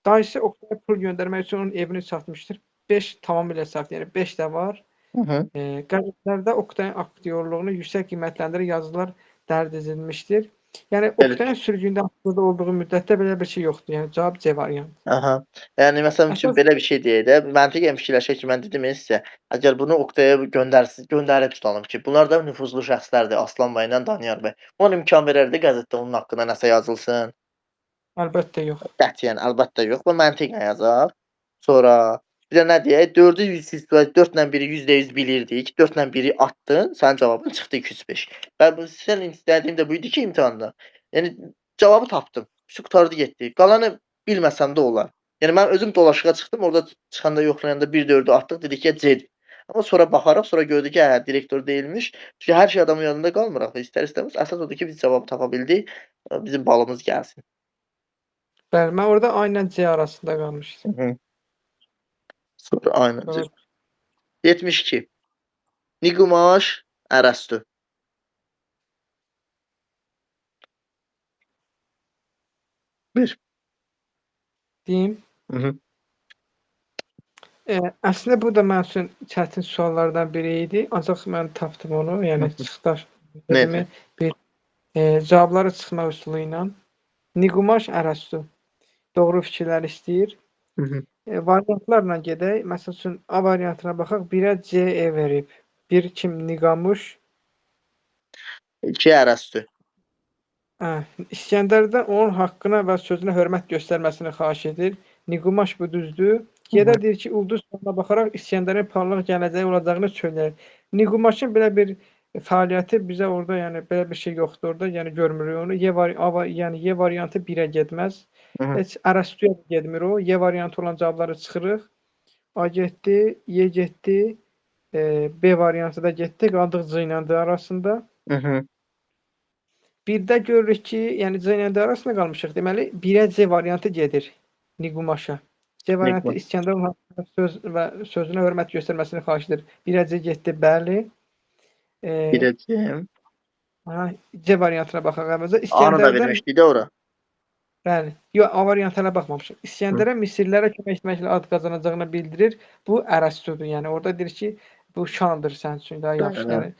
Dayısı Oqtaya pul göndərmək üçün onun evini satmışdır. 5 tamamilə səhvdir. Yəni 5 də var. Qəzetlərdə Oqtayın aktyorluğunu yüksək qiymətləndirən yazılar dərc edilmişdir. Yəni Belə Oktayın sürgündə haqqında olduğu müddətdə belə bir şey yoxdur. Yəni cavab C variantı. Aha. Yəni məsələn üçün Əsas belə bir şey deyək də, məntiqən fikirləşək ki, mən dedim ya sizə, əgər bunu Oktaya göndərib tutalım ki, bunlar da nüfuzlu şəxslərdir, Aslan bəy ilə Danyar bəy. Ona imkan verərdi qəzetdə onun haqqında nəsə yazılsın. əlbəttə yox. Qətiyyən, əlbəttə yox. Bu məntiqlə yazar. Sonra bir də nə deyək, 4-ü 100%, 4-lə 1-i %100 bilirdik. 4-lə 1-i atdın, sənin cavabın çıxdı 205. Və bu sən istədiyim də bu idi ki, imtahanda. Yəni cavabı tapdım. Vəsə qurtardı getdi. Qalanı bilməsəm də olar. Yəni mən özüm dolaşığa çıxdım, orada çıxanda yoxlayanda 1-4-ü atdıq, dedik ki, C-dir. Amma sonra baxaraq, sonra gördük ki, hə, direktor deyilmiş. Çünki hər şey adamın yadında qalmır axı, istər-istəməz. Əsas odur ki, biz cavabı tapa bildik, bizim balımız gəlsin. Bəli, mən orada A ilə C arasında qalmışdım. Hı -hı. Sonra aynen. Sonra 72. Niqumaş, Ərəstü. 1. deyim. Hı -hı. Əslində bu da mənim üçün çətin suallardan biri idi, ancaq mən tapdım onu. Hı Yəni -hı. çıxdaş Necə? bir cavabları çıxma üsulu ilə. Niqumaş, Ərəstü. Doğru fikirlər istəyir. Hı -hı. Variantlarla gedək. Məsəl üçün A variantına baxaq. 1-ə C, E verib. 1 kim? Niqamuş. 2 Ərəstü. Hə, İskəndərdən onun haqqına və sözünə hörmət göstərməsini xahiş edir. Niqumaş bu düzdür. Hı Gedə -hı. deyir ki, ulduz falına baxaraq İskəndərin parlaq gələcəyi olacağını söyləyir. Niqumaşın belə bir fəaliyyəti bizə orada, yəni belə bir şey yoxdur orada, yəni görmürük onu. Yəni Y variantı 1-ə getməz. Hı -hı. Heç Ərəstüyə də getmir o. Y variantı olan cavabları çıxırıq. A getdi, Y getdi, B variantı da getdi. Qaldıq C ilə D arasında. Hı -hı. Bir də görürük ki, yəni C ilə D arasında qalmışıq. Deməli, 1-ə C variantı gedir Niqumaşa. C variantı Niqumaş. İskəndərin haqqında söz və sözünə hörmət göstərməsini xahiş edir. 1-ə C getdi, bəli. Eee, Biləcəyim. aha, C variantına baxaq əvvəlcə. A-nı da İskəndərdən vermişdik də ora. bəli. Yox, A variantına baxmamışıq. Hı. İskəndərə Misirlərə kömək etməklə ad qazanacağını bildirir. Bu Ərəstüdür. Yəni orada deyir ki, bu şandır sənin üçün daha yaxşı. Bəli. Yəni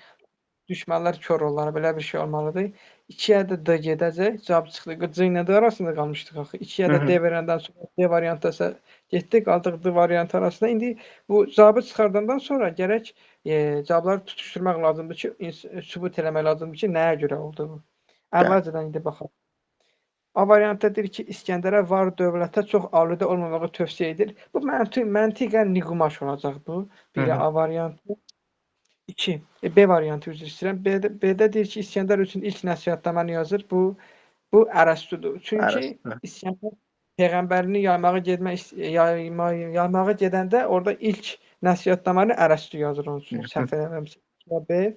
düşmənlər kor olar, belə bir şey olmalıdır. 2-yə də D gedəcək. Cavab çıxdı. C ilə D arasında qalmışdıq axı. 2-yə Hı də D -hı. verəndən sonra D variantı isə getdi, qaldıq D variantı arasında. İndi bu cavabı çıxardandan sonra gərək cavabları tutuşturmaq lazımdır ki, sübut eləmək lazımdır ki, nəyə görə oldu bu. Bəli. Əvvəlcədən indi baxaq. A variantda deyir ki, İskəndərə var dövlətə çox aludə olmamağı tövsiyə edir. Bu məntiqən Niqumaş olacaq bu. Hı Biri -hı. A variantı. 2. B variantı üzr istəyirəm. B-də deyir ki, İskəndər üçün ilk nəsihətnamanı yazır. Bu Ərəstüdür. Çünki Ərəstü. İskəndər peyğəmbərini yaymağa gedəndə orada ilk nəsihətnamanı Ərəstü yazır onun Hı üçün. -hı. Səhv eləmirəmsə. B.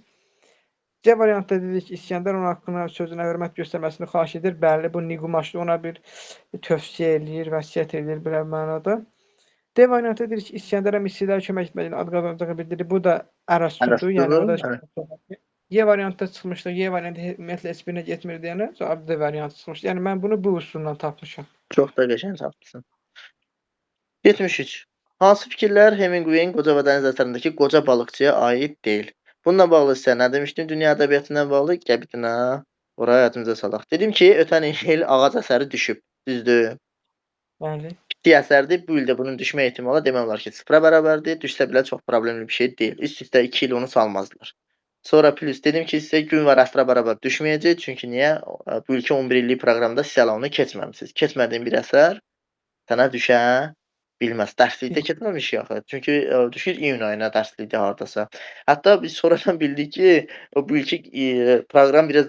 C variantda dedik ki, İskəndər onun haqqına, sözünə hörmət göstərməsini xahiş edir. Bəli, bu Niqumaşdır. Ona bir tövsiyə eləyir, vəsiyyət eləyir belə mənada. D variantı deyir ki, İskəndərə Misirlərə kömək etməklə ad qazanacağı bildirir. Bu da Ərəstüdür. Yəni Ərəstüdür. orada Bəli. Y variantda çıxmışdı. Y variantı ümumiyyətlə heç birinə getmir deyənə cavab D variantı çıxmışdı. Yəni mən bunu bu üsulla tapmışam. Çox da qəşəng tapmısan. 73. Hansı fikirlər Hemingway'in Qoca və Dəniz əsərindəki qoca balıqçıya aid deyil? Bununla bağlı sizə nə demişdim? Dünya ədəbiyyatına bağlı qəbitinə ora yadınıza salaq. Dedim ki, ötən il Ağac əsəri düşüb. Düzdür? Bəli. Kiçik əsərdir. Bu il də bunun düşmə ehtimalı demək olar ki, 0-a bərabərdir. Düşsə belə çox problemli bir şey deyil. Üst-üstə 2 il onu salmazdılar. Sonra plus dedim ki, sizə gün var əsrə bərabər düşməyəcək. Çünki niyə? Bu ilki 11 illik proqramda siz hələ onu keçməmisiniz. Keçmədiyin bir əsər sənə düşə bilməz. Dərslikdə keçməmişik axı. Çünki düşür iyun ayına dərslikdə hardasa. Hətta biz sonradan bildik ki, bu ilki proqram biraz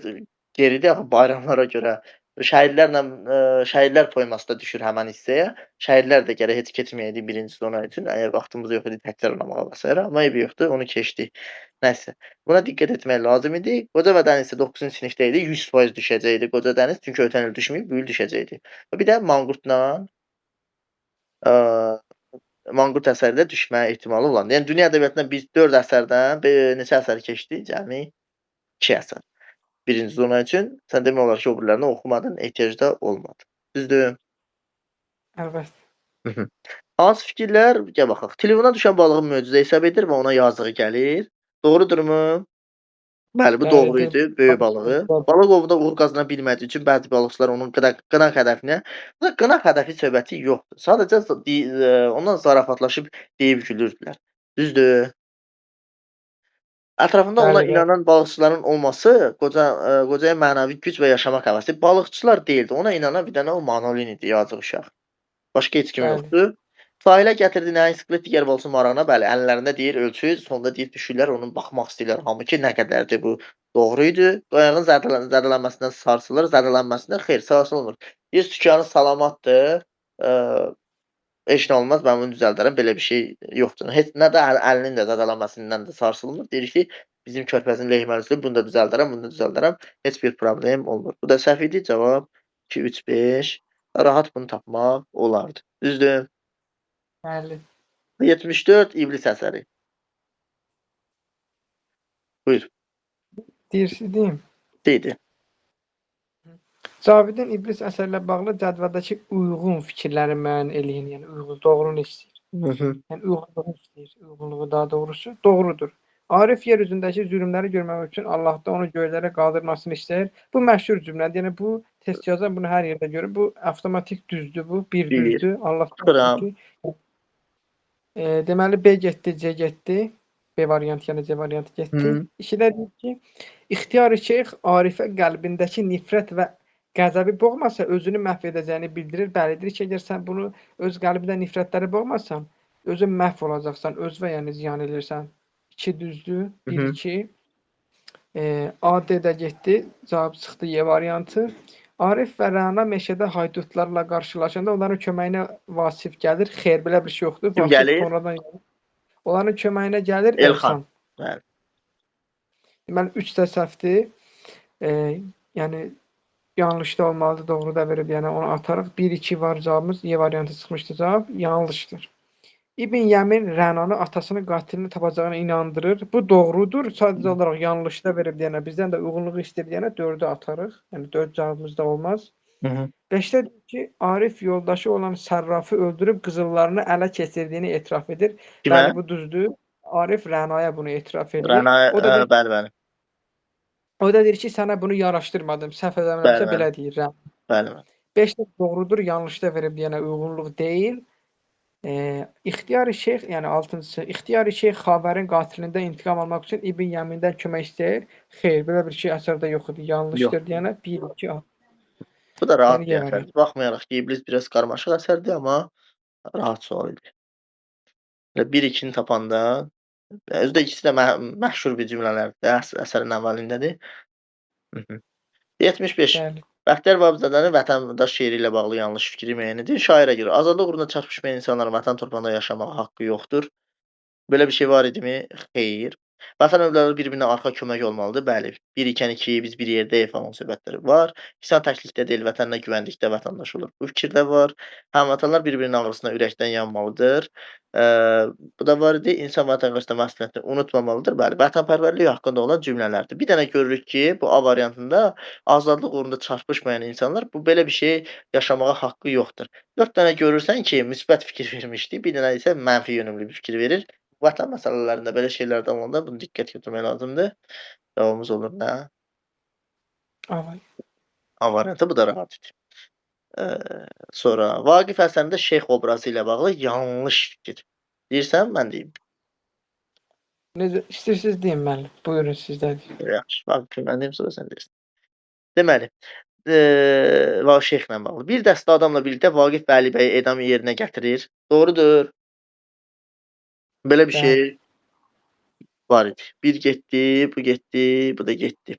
geridir axı bayramlara görə. Şəhidlər poeması da düşür həmən hissəyə. Şəhidlər də gərək heç keçməyəydi birinci zona üçün. Əgər vaxtımız yox idi təkrarlamağa və s. amma eybi yoxdur, onu keçdik. Nəsə, buna diqqət etmək lazım idi. Qoca və Dəniz isə 9-cu sinifdə idi, 100% düşəcəkdi Qoca Dəniz, çünki ötən il düşməyib, bu il düşəcəkdi. Bir də Manqurtla Ə, Manqurt əsəri də düşmə ehtimalı olan. Yəni dünya ədəbiyyatından biz 4 əsərdən neçə əsər keçdik? Cəmi 2 əsər. Birinci zona üçün sən demək olar ki, o birilərini oxumadın, ehtiyac da olmadı. Düzdür? Əlbəttə. Mhm. Hansı fikirlər, gəl baxaq. Telefona düşən balığın möcüzə hesab edir və ona yazığı gəlir. Doğrudurmu? Bəli, bu Bəli, doğru dil idi, böyük balığı. Balıq ovunda uğur qazana bilmədiyi üçün bəzi balıqçılar onun qınaq hədəfinə qınaq hədəfi söhbəti yoxdur. Sadəcə ondan zarafatlaşıb deyib gülürdülər. Düzdür? Ətrafında ona bəli, bəli, inanan balıqçıların olması qocaya mənəvi güc və yaşamaq həvəsi. Balıqçılar deyildi, ona inanan bir dənə o Manolin idi, yazıq uşaq. Başqa heç kim bəli, yoxdur. Sahilə gətirdi nəhəng skelet digər balıqçının marağına, bəli, əllərində deyir ölçü, sonda deyir düşürlər, onun baxmaq istəyirlər hamı ki, nə qədərdir bu doğru idi. Qayığın zədələnməsindən sarsılır, zədələnməsindən xeyr, sarsılmır. Deyir sükanı salamatdır, heç nə olmaz, mən bunu düzəldərəm, belə bir şey yoxdur. Heç nə də əlinin də zədələnməsindən də sarsılmır. Deyir ki, bizim körpəzin lehməlisidir, bunu da düzəldərəm, bunu da düzəldərəm, heç bir problem olmur. Bu da səhv idi. Cavab 2, 3, 5. Rahat bunu tapmaq olardı. Düzdür? bəli. 74 iblis əsəri. Buyur. Deyirsiz deyim. Deydi. Cavidin İblis əsərlə bağlı cədvəldəki uyğun fikirləri müəyyən eləyin. Yəni uyğun, doğrunu istəyir. Hı hı. Yəni uyğunluğu istəyir. Uyğunluğu daha doğrusu doğrudur. Arif yer üzündəki zülmləri görmək üçün Allahdan onu göylərə qaldırmasını istəyir. Bu məşhur cümlədir. Yəni bu test yazan bunu hər yerdə görür. Bu avtomatik düzdür bu. Bir Bir. düzdür. Allah Tuturam. ki, deməli B getdi, C getdi. B variantı yəni C variantı getdi. Hı. İkidə deyir ki, İxtiyar-ı şeyx Arifə qəlbindəki nifrət və qəzəbi boğmasa özünü məhv edəcəyini bildirir. Bəlidir ki, əgər sən bunu öz qəlbində nifrətləri boğmasan, özün məhv olacaqsan, özünə yəni ziyan edirsən. 2 düzdür, Hı 1 hı. 2. A D də getdi. Cavab çıxdı Y variantı. Arif və Rəna meşədə haydutlarla qarşılaşanda onların köməyinə Vasif gəlir. Xeyr, belə bir şey yoxdur. Kim Vasif gəlir? sonradan onların köməyinə gəlir Elxan. Elxan. Bəli. Deməli 3 də səhvdir. Yəni yanlış da olmalıdır, doğru da verib, yəni onu atarıq. 1-2 var cavabımız. Y variantı çıxmışdı cavab. Yanlışdır. İbn Yəmin Rənanı atasının qatilini tapacağına inandırır. Bu doğrudur. Sadəcə olaraq yanlış da verib deyənə, bizdən də uyğunluğu istəyir deyənə 4-ü atarıq. Yəni 4 cavabımız da olmaz. Hı hı. 5-də deyir ki, Arif yoldaşı olan Sərrafı öldürüb qızıllarını ələ keçirdiyini etiraf edir. Kimə? Bəli, bu düzdür. Arif Rənaya bunu etiraf edir. Rəna, O da deyir, bəli, bəli. ki, sənə bunu yaraşdırmadım. Səhv Bəli, eləmirəmsə bəli. belə deyir Rəna. Bəli, bəli. 5 də doğrudur, yanlış da verib deyənə uyğunluq deyil. İxtiyar-ı Şeyx, yəni 6-cısı, İxtiyar-ı Şeyx Xavərin qatilində intiqam almaq üçün İbn Yəmindən kömək istəyir. Xeyr, belə bir şey əsərdə yox idi. Yox. Yanlışdır deyənə 1 2 A. Bu da rahat Yəni bir Y variantı. əsərdir. Baxmayaraq ki, iblis biraz qarmaşıq əsərdir, amma rahat sual idi. Elə 1-2-ni tapanda özü də ikisi də məşhur bir cümlələrdir. Əsərin əvvəlindədir. Hı hı. 75. Bəli. Bəxtiyar Vahabzadənin Vətəndaş şeiri ilə bağlı yanlış fikri müəyyən edin. Şairə görə azadlıq uğrunda çarpışmayan insanların vətən torpağında yaşamağa haqqı yoxdur. Belə bir şey var idimi? Xeyr. Vətən övladları bir-birinə arxa kömək olmalıdır. Bəli. Bir ikən iki, biz bir yerdəyik falan söhbətləri var. İnsan təklikdə deyil, vətəninə güvəndikdə vətəndaş olur. Bu fikir də var. Həmvətənlər bir-birinin ağrısına ürəkdən yanmalıdır. Bu da var idi. İnsan vətən qarşısında məsuliyyətini unutmamalıdır. Bəli, vətənpərvərlik haqqında olan cümlələrdir. Bir dənə görürük ki, bu A variantında azadlıq uğrunda çarpışmayan insanlar bu belə bir şey yaşamağa haqqı yoxdur. 4 dənə görürsən ki, müsbət fikir vermişdi, bir dənə isə mənfi yönümlü bir fikir verir. Vətən məsələlərində belə şeylərdən olanda bunu diqqət yetirmək lazımdır. Cavabımız olur nə? A. A variantı, bu da rahat idi. Sonra Vaqif əsərində şeyx obrazı ilə bağlı yanlış fikir. Deyirsən, mən deyim. Necə istəyirsiniz deyin müəllim. Buyurun sizdədir. Yaxşı, Vaqif mən deyim, sonra sən deyirsən. Deməli, şeyxlə bağlı. Bir dəstə adamla birlikdə Vaqif Vəli bəyi edam yerinə gətirir. Doğrudur. Belə bir Bəli. şey var idi. Bir getdi, bu getdi, bu da getdi.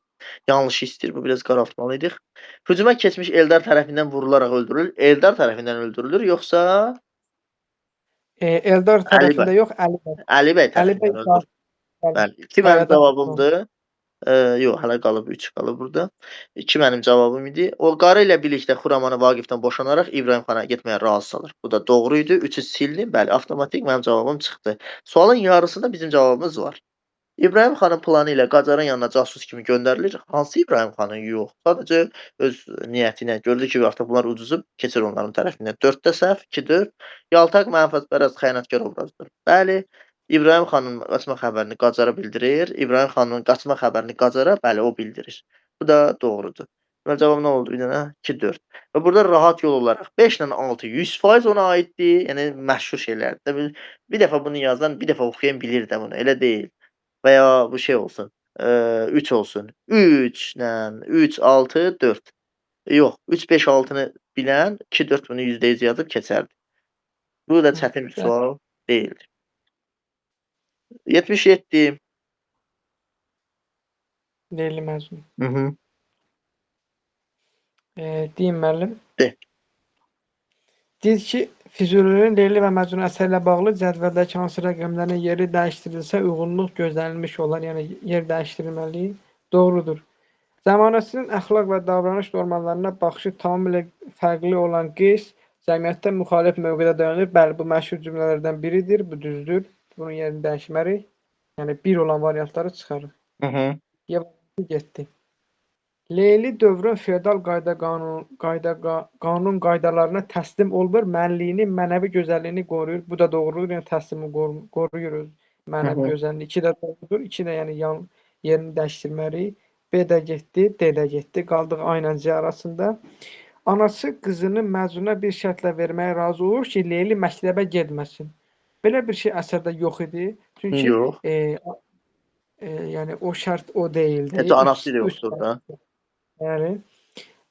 Yanlış istəyir, bu biraz qaraltmalıydıq. Hücuma keçmiş Eldar tərəfindən vurularaq öldürülür. Eldar tərəfindən öldürülür, yoxsa Eldar Əli bəy? tərəfində yox, Əli bəy. Əli bəy Əli bəy tərəfindən öldürülür. Bəli. 2 mənim qayada cavabımdır. Yox, hələ qalıb 3 qalıb burada. 2 mənim cavabım idi. O qarı ilə birlikdə Xuramanı Vaqifdən boşanaraq İbrahim xana getməyə razı salır. Bu da doğru idi. 3-ü sildim. Bəli, avtomatik mənim cavabım çıxdı. Sualın yarısında bizim cavabımız var. İbrahim xanın planı ilə Qacarın yanına casus kimi göndərilir. Hansı İbrahim xanın? Yox. Sadəcə öz niyyəti ilə gördü ki, artıq bunlar uduzub, keçir onların tərəfindən. 4-də səhv, 2-4. Yaltaq mənfəətpərəst xəyanətkar obrazıdır. Bəli, İbrahim xanın qaçma xəbərini Qacara bildirir. İbrahim xanın qaçma xəbərini Qacara, bəli, o bildirir. Bu da doğrudur. Deməli, cavab nə oldu? Bir dənə 2, 4. Və burada rahat yol olaraq 5 ilə 6 100% ona aiddir. Yəni məşhur şeylərdir. Bir dəfə bunu yazan, bir dəfə oxuyan bilir də bunu. Elə deyil. Və ya bu şey olsun, 3 olsun. 3 ilə 3, 6, 4. Yox, 3, 5, 6-nı bilən 2, 4 bunu %100 yazıb keçərdi. Bu da çətin bir Bəli, sual deyildi. 77. Leyli Məcnun. Hı hı. Deyim müəllim. De. Deyir ki, Füzulinin Leyli və Məcnun əsəri ilə bağlı cədvəldəki hansı rəqəmlərin yeri dəyişdirilsə uyğunluq gözlənilmiş olar. Yəni yer dəyişdirilməli. Doğrudur. Zəmanəsinin əxlaq və davranış normallarına baxışı tamamilə fərqli olan Qeys cəmiyyətdə müxalif mövqedə dayanır. Bəli, bu məşhur cümlələrdən biridir. Bu düzdür. Bunun yerini dəyişmərik. Yəni bir olan variantları çıxarıq. Hı hı. Yevanı getdi. Leyli dövrün feodal qanun qaydalarına təslim olmur, mənliyini, mənəvi gözəlliyini qoruyur. Bu da doğrudur. Yəni təslimi qoruyur Hı mənəvi hı. gözəlliyini. 2 də doğrudur. 2 də yəni yerini dəyişdirməliyik. B də getdi, D də getdi. Qaldıq A ilə C arasında. Anası qızını Məcnuna bir şərtlə verməyə razı olur ki, Leyli məktəbə getməsin. Belə bir şey əsərdə yox idi. Çünki Yox. yəni o şərt o deyildi. Heç anası da yoxdur da. Bəli.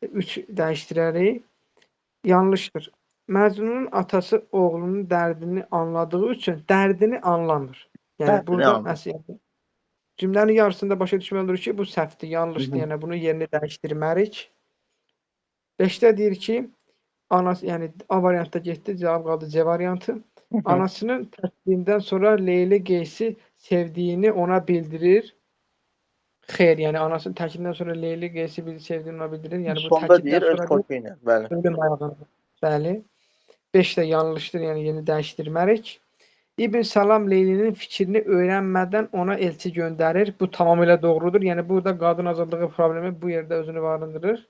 3 dəyişdirərik. Yanlışdır. Məcnunun atası oğlunun dərdini anladığı üçün dərdini anlamır. Yəni Dərdini burada anladı. cümlənin yarısında başa düşməli olur ki, bu səhvdir, Hı yanlışdır. hı. Yəni bunu yerini dəyişdirmərik. 5-də deyir ki, anası, yəni A variantda getdi, cavab qaldı C variantı. Hı hı. Anasının təsdiqindən sonra Leyli Qeysi sevdiyini ona bildirir. Xeyr, yəni anasının təklifindən sonra Leyli Qeysi sevdiyini ona bildirir. Yəni bu Sonda deyir təkiddən öz sonra xoşu ilə. Bəli. ölüm ayağında. Bəli. 5 də yanlışdır, yəni yeni dəyişdirmərik. İbn Salam Leylinin fikrini öyrənmədən ona elçi göndərir. Bu tamamilə doğrudur. Yəni burada qadın azadlığı problemi bu yerdə özünü barındırır.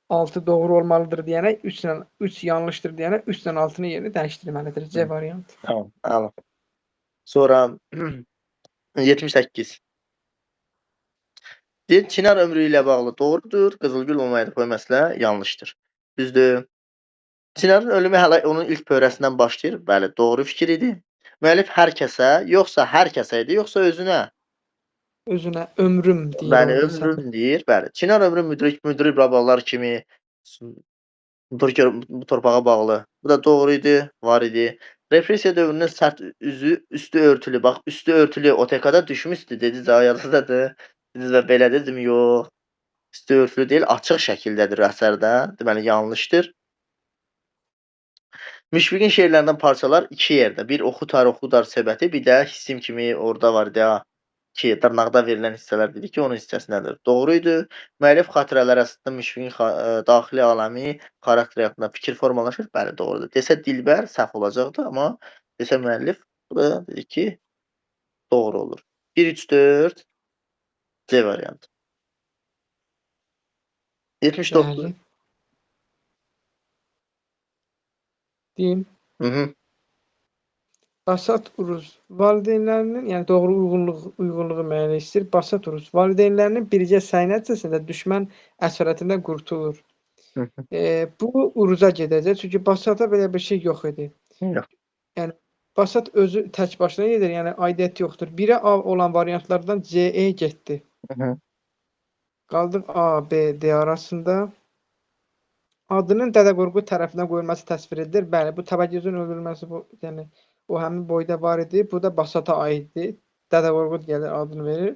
6 doğru olmalıdır deyənə 3 yanlışdır deyənə 3 ilə 6-nın yerini dəyişdirməlidir. C Hı. variantı. Tamam, əla. Sonra 78. Deyir, Çinar ömrü ilə bağlı doğrudur. Qızılgül olmaydı bu məsələ yanlışdır. Düzdür. Çinarın ölümü hələ onun ilk pöhrəsindən başlayır. Bəli, doğru fikir idi. Müəllif hər kəsə, yoxsa hər kəsə idi, yoxsa özünə? Özünə ömrüm deyir Bəli, orada səhv. ömrün deyir. Bəli. Çinar ömrü müdrik babalar kimi bu torpağa bağlı. Bu da doğru idi, var idi. Repressiya dövrünün sərt üstü örtülü. Bax, üstü örtülü OTK-da düşmüşdü, dedi yadınızdadır. Dediniz və belə dedim, yox. Üstü örtülü deyil, açıq şəkildədir əsərdə. Deməli, yanlışdır. Müşfiqin şeirlərindən parçalar 2 yerdə. Bir oxudar söhbəti, bir də hissim kimi orada var idi ha. Ki, dırnaqda verilən hissələr dedik ki, onun hissəsindədir. Doğru idi. Müəllif xatirələri əsasında Müşfiqin daxili aləmi, xarakter haqqında fikir formalaşır. Bəli, doğrudur. Desə Dilbər səhv olacaqdı, amma desə müəllif, bu da dedik ki, doğru olur. 1, 3, 4 C variantı. 79. Bəli. Deyim. Hı -hı. Basat Uruz valideynlərinin, yəni doğru uyğunluğu müəyyənləşdirir. Basat Uruz valideynlərinin birgə səy nəticəsində düşmən əsarətindən qurtulur. Hı -hı. Bu Uruza gedəcək. Çünki Basata belə bir şey yox idi. Yox. Yəni Basat özü tək başına gedir, yəni aidiyyəti yoxdur. 1-ə A olan variantlardan C-E getdi. Hı -hı. Qaldıq A, B, D arasında. Adının Dədə Qorqud tərəfindən qoyulması təsvir edilir. Bəli, bu Təbəgözün öldürülməsi bu, yəni o həmin boyda var idi. Bu da Basata aiddir. Dədə Qorqud gəlir, adını verir.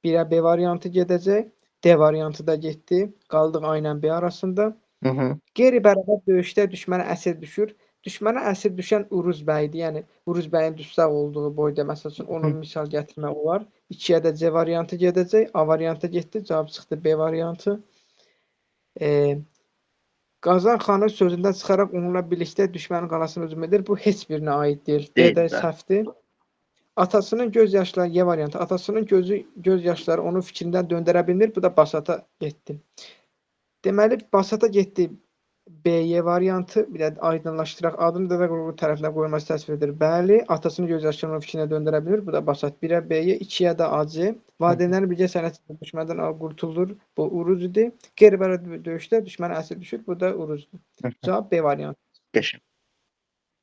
1-ə B variantı gedəcək. D variantı da getdi. Qaldıq A ilə B arasında. Hı -hı. Qeyri-bərabər döyüşdə düşmənə əsir düşür. Düşmənə əsir düşən Uruz bəydir. Yəni Uruz bəyin dustaq olduğu boyda məsəl üçün onu misal gətirmək olar. 2-yə də C variantı gedəcək. A variantı getdi. Cavab çıxdı B variantı. Qazan xanın sözündən çıxaraq onunla birlikdə düşmənin qalasını hücum edir. Bu heç birinə aid deyil. D də səhvdir. Atasının göz yaşları Y variantı. Atasının göz yaşları onun fikrindən döndərə bilmir. Bu da Basata getdi. Deməli Basata getdi. B-Y variantı, bir də aydınlaşdıraq. Adını Dədə Qorqud tərəfindən qoyulması təsvir edilir. Bəli, atasını göz yaşlarının fikrinə döndərə bilir. Bu da basit. 1-ə B-Y, 2-yə də AC. Valideynlərin birgə sənət düşməndən qurtulur. Bu Uruz idi. Qeyri-bərabər döyüşdə düşmənə əsir düşür. Bu da Uruzdur. Cavab B variantı. Qəşəng.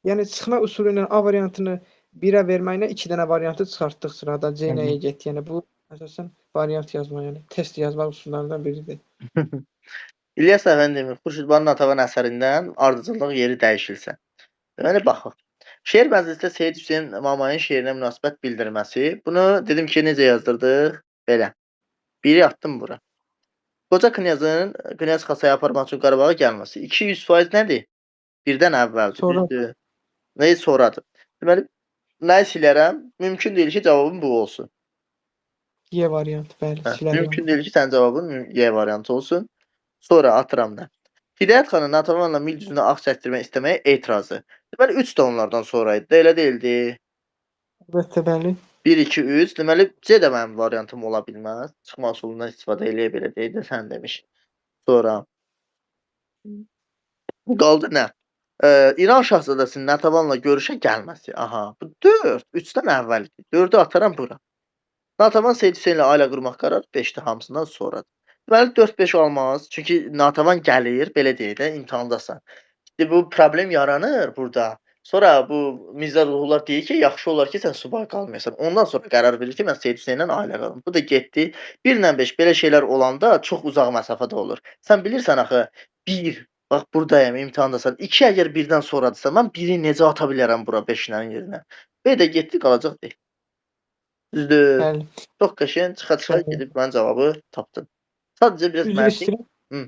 Yəni çıxma üsulu ilə A variantını 1-ə verməklə 2 dənə variantı çıxartdıq sırada. C nəyə getdi? Yəni bu əsasən variant yazma, yəni test yazmaq üsullarından biridir. İlyas Əfəndimov, Xurşudbanu Natəvan əsərindən ardıcıllıq yeri dəyişilsə. Deməli, baxaq. Şeir məclisdə Seyid Hüseyn Mamayın şeirinə münasibət bildirməsi. Bunu dedim ki, necə yazdırdıq? Belə. Biri atdım bura. Qoca knyazın knyaz xasaya aparmaq üçün Qarabağa gəlməsi. 200% nədir? Birdən əvvəldir. Sonra Düzdür. Nəyi sonradır? Deməli, nəyi silərəm? Mümkün deyil ki, cavabım bu olsun. Y variantı, bəli, silərəm. Mümkün deyil ki, sənin cavabın Y variantı olsun. Sonra atıram da. Hidayət xanın Natəvanla mil düzünə ağ çəkdirmək istəməyə etirazı. Deməli, 3 də onlardan sonra idi. Elə deyildi. Əlbəttə, bəli. 1, 2, 3. Deməli, C də mənim variantım ola bilməz. Çıxma üsulundan istifadə eləyə belə deyil də sən demiş. Sonra qaldı nə? İran şahzadəsinin Natəvanla görüşə gəlməsi. Aha, bu 4. 3-dən əvvəl idi. 4-ü ataram bura. Natəvan Seyid Hüseynlə ailə qurmaq qərarı 5-də hamısından sonradır. Deməli 4-5 olmaz. Çünki Natəvan gəlir, belə deyək də, imtahandasan. İşte bu problem yaranır burada. Sonra bu Mirzə Ruhullah deyir ki, yaxşı olar ki, sən subay qalmayasan. Ondan sonra qərar verir ki, mən Seyid Hüseynlə ailə qalım. Bu da getdi. 1-lə 5 belə şeylər olanda çox uzaq məsafədə olur. Sən bilirsən axı 1 bax buradayam, imtahandasan. 2 əgər 1-dən sonradırsa, mən 1-i necə ata bilərəm bura 5-lərin yerinə? B də getdi, qalacaq deyil. Düzdür. Bəli. Çox qəşəng çıxa-çıxa gedib mən cavabı tapdım. Sadəcə biraz Üzr məntiq. istəyirəm.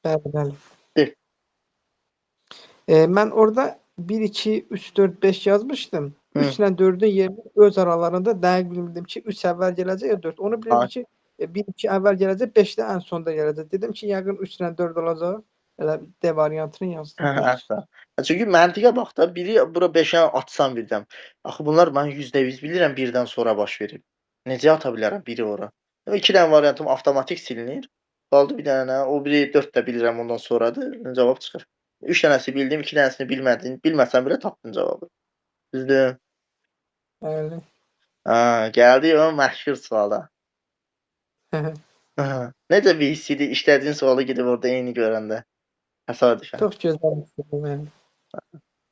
Bəli, bəli. De. Mən orada 1, 2, 3, 4, 5 yazmışdım. 3 ilə 4-ün yerini öz aralarında dəqiq bilmirdim ki, 3 əvvəl gələcək ya 4. Onu bilirdim ki, 1, 2 əvvəl gələcək, 5 də ən sonda gələcək. Dedim ki, yəqin 3 ilə 4 olacaq. Elə D variantını yazdım. Hətta. Çünki məntiqə bax da, biri bura 5-ə atsam birdən. Axı bunlar mən 100% bilirəm 1-dən sonra baş verib. Necə ata bilərəm biri ora? 2 dənə variantım avtomatik silinir. Qaldı bir dənə, o biri 4 də bilirəm ondan sonradır. Cavab çıxır. 3 dənəsi bildim, 2 dənəsini bilmədim. Bilməsəm belə tapdım cavabı. Düzdür? Bəli. Gəldik o məşhur suala. Necə bir hiss idi işlədiyin sualı gedib orada eyni görəndə? Təsadüfən. Çox gözəl idi mənim.